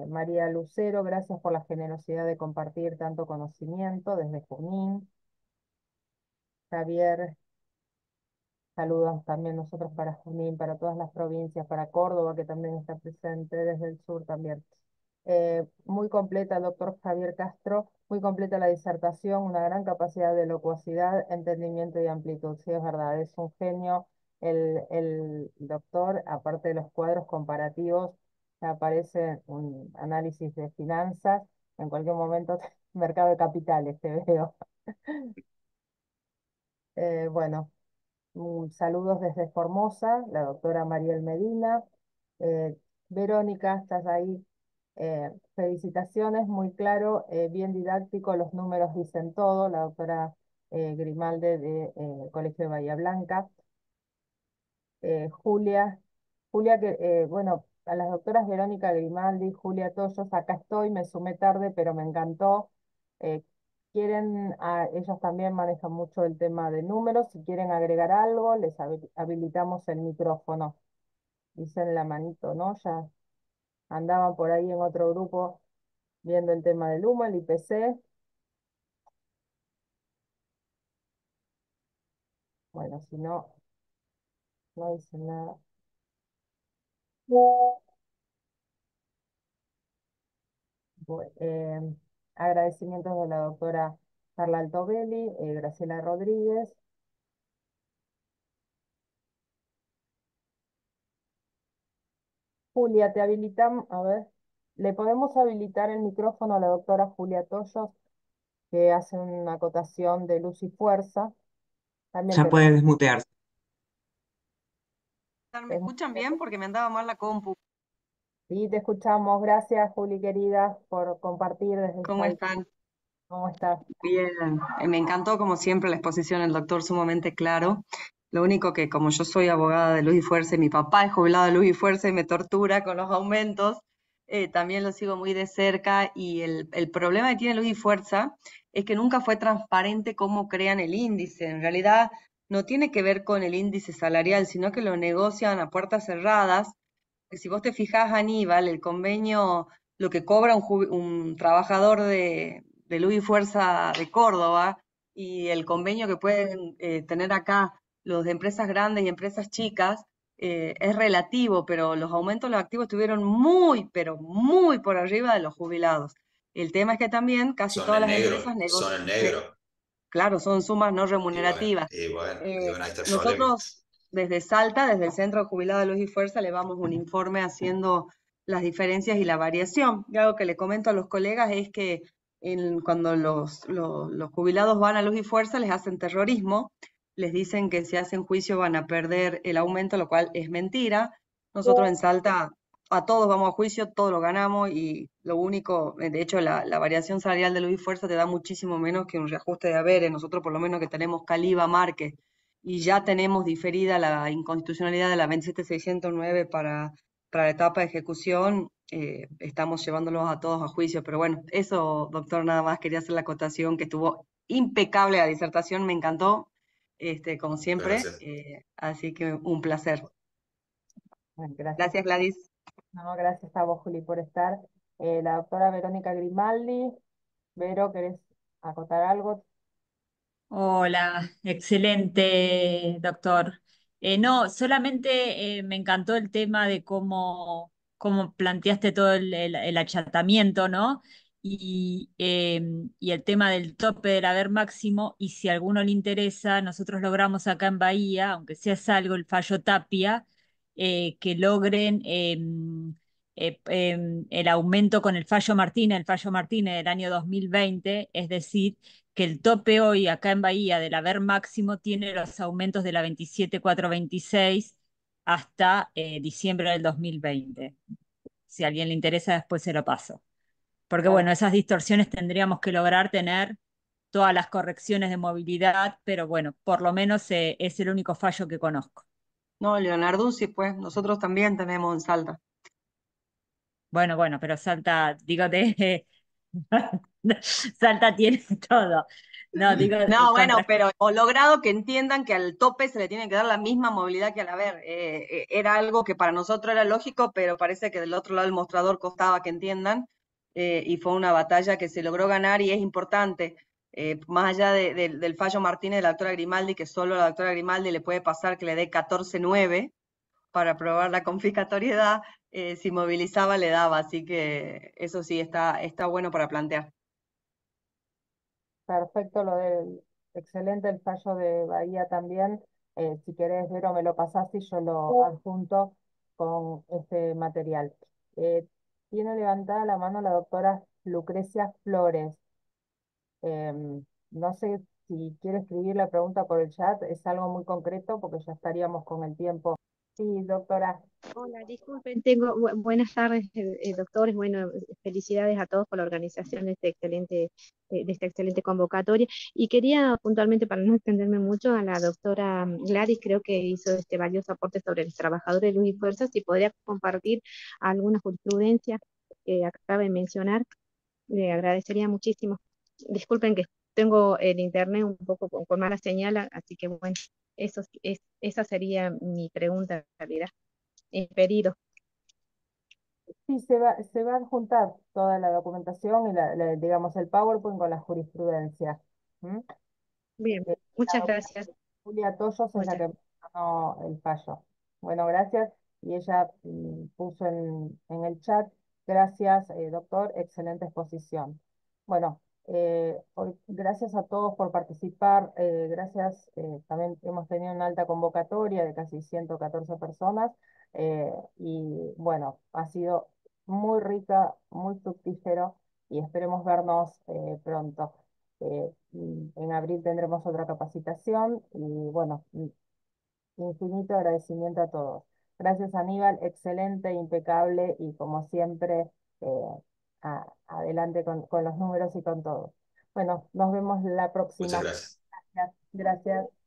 María Lucero, gracias por la generosidad de compartir tanto conocimiento desde Junín. Javier, saludos también nosotros para Junín, para todas las provincias, para Córdoba, que también está presente desde el sur también. Muy completa, el doctor Javier Castro, muy completa la disertación, una gran capacidad de locuacidad, entendimiento y amplitud. Sí, es verdad, es un genio el doctor, aparte de los cuadros comparativos, aparece un análisis de finanzas, en cualquier momento, mercado de capitales, te veo. Bueno. Saludos desde Formosa, la doctora Mariel Medina. Eh, Verónica, estás ahí. Felicitaciones, muy claro, bien didáctico, los números dicen todo. La doctora Grimalde de Colegio de Bahía Blanca. Julia, Julia que, bueno, a las doctoras Verónica Grimaldi, Julia Toyos, acá estoy, me sumé tarde, pero me encantó. Eh, ellos también manejan mucho el tema de números, si quieren agregar algo, les habilitamos el micrófono. Dicen la manito, ¿no? Ya andaban por ahí en otro grupo viendo el tema del humo, el IPC. Bueno, si no, no dicen nada. Bu- eh, Agradecimientos de la doctora Carla Altobelli, Graciela Rodríguez. Julia, te habilitamos, a ver, le podemos habilitar el micrófono a la doctora Julia Toyos, que hace una acotación de luz y fuerza. También Ya puede desmutearse. ¿Me es- escuchan bien? Porque me andaba mal la compu. sí, te escuchamos. Gracias, Juli, querida, por compartir desde ¿Cómo Skype. están? ¿Cómo estás? Bien. Me encantó, como siempre, la exposición del doctor, sumamente claro. Lo único que, como yo soy abogada de Luz y Fuerza, y mi papá es jubilado de Luz y Fuerza y me tortura con los aumentos, también lo sigo muy de cerca. Y el problema que tiene Luz y Fuerza es que nunca fue transparente cómo crean el índice. En realidad, no tiene que ver con el índice salarial, sino que lo negocian a puertas cerradas. Si vos te fijás, Aníbal, el convenio, lo que cobra un trabajador de Luz y Fuerza de Córdoba y el convenio que pueden tener acá los de empresas grandes y empresas chicas, es relativo, pero los aumentos de los activos estuvieron muy, pero muy por arriba de los jubilados. El tema es que también casi Son todas en las negro, empresas son en negro. claro, son sumas no Y bueno, remunerativas. ahí está el problema. Nosotros desde Salta, desde el Centro Jubilado de Luz y Fuerza, le vamos un informe haciendo las diferencias y la variación. Y algo que le comento a los colegas es que cuando los jubilados van a Luz y Fuerza les hacen terrorismo, les dicen que si hacen juicio van a perder el aumento, lo cual es mentira. Nosotros en Salta a todos vamos a juicio, todos lo ganamos y lo único, de hecho la variación salarial de Luz y Fuerza te da muchísimo menos que un reajuste de haberes. Nosotros por lo menos que tenemos Caliba, Márquez y ya tenemos diferida la inconstitucionalidad de la 27609 para la etapa de ejecución, estamos llevándolos a todos a juicio. Pero bueno, eso, doctor, nada más quería hacer la acotación que estuvo impecable la disertación, me encantó, como Muchas siempre, gracias. así que un placer. Bueno, gracias. Gracias, Gladys. No, gracias a vos, Juli, por estar. La doctora Verónica Grimaldi. Vero, ¿querés acotar algo? Hola, excelente, doctor. No, solamente me encantó el tema de cómo planteaste todo el achatamiento, ¿no? Y el tema del tope del haber máximo, y si a alguno le interesa, nosotros logramos acá en Bahía, aunque sea algo el fallo Tapia, que logren el aumento con el fallo Martínez del año 2020, es decir, que el tope hoy acá en Bahía del haber máximo tiene los aumentos de la 27426 hasta diciembre del 2020. Si a alguien le interesa, después se lo paso. Porque Per- bueno, esas distorsiones tendríamos que lograr tener todas las correcciones de movilidad, pero bueno, por lo menos es el único fallo que conozco. No, Leonarduzzi, pues, nosotros también tenemos en Salta. Bueno, pero Salta, digo, Salta tiene todo. No, digo, No, bueno, pero hemos logrado que entiendan que al tope se le tiene que dar la misma movilidad que al haber. Era algo que para nosotros era lógico, pero parece que del otro lado del mostrador costaba que entiendan, y fue una batalla que se logró ganar y es importante. Más allá del fallo Martínez de la doctora Grimaldi, que solo a la doctora Grimaldi le puede pasar que le dé 14,9 para probar la confiscatoriedad, si movilizaba le daba, así que eso sí está bueno para plantear. Perfecto, lo del excelente el fallo de Bahía también. Si querés, Vero, me lo pasás y yo lo adjunto con este material. Eh, Tiene levantada la mano la doctora Lucrecia Flores. No sé si quiere escribir la pregunta por el chat, es algo muy concreto porque ya estaríamos con el tiempo. Sí, doctora. Hola, disculpen, tengo buenas tardes, doctores. Bueno, felicidades a todos por la organización de esta excelente convocatoria. Y quería puntualmente, para no extenderme mucho, a la doctora Gladys, creo que hizo este valioso aporte sobre los trabajadores de luz y fuerza, si podría compartir alguna jurisprudencia que acabe de mencionar, le agradecería muchísimo. Disculpen que tengo el internet un poco con mala señal, así que bueno, esa sería mi pregunta en realidad. Pedido. Sí, se va a adjuntar toda la documentación y digamos el PowerPoint con la jurisprudencia. ¿Mm? Bien, La muchas doctora gracias. Julia Toyos es la Muchas. que mencionó el fallo. Bueno, gracias. Y ella puso en el chat, gracias, doctor, excelente exposición. Bueno, gracias a todos por participar. Gracias, también hemos tenido una alta convocatoria de casi 114 personas. Y bueno, ha sido muy rica, muy fructífero y esperemos vernos pronto. En abril tendremos otra capacitación y bueno, infinito agradecimiento a todos. Gracias Aníbal, excelente, impecable y como siempre, adelante con los números y con todo. Bueno, nos vemos la Muchas próxima. gracias. Gracias. Gracias.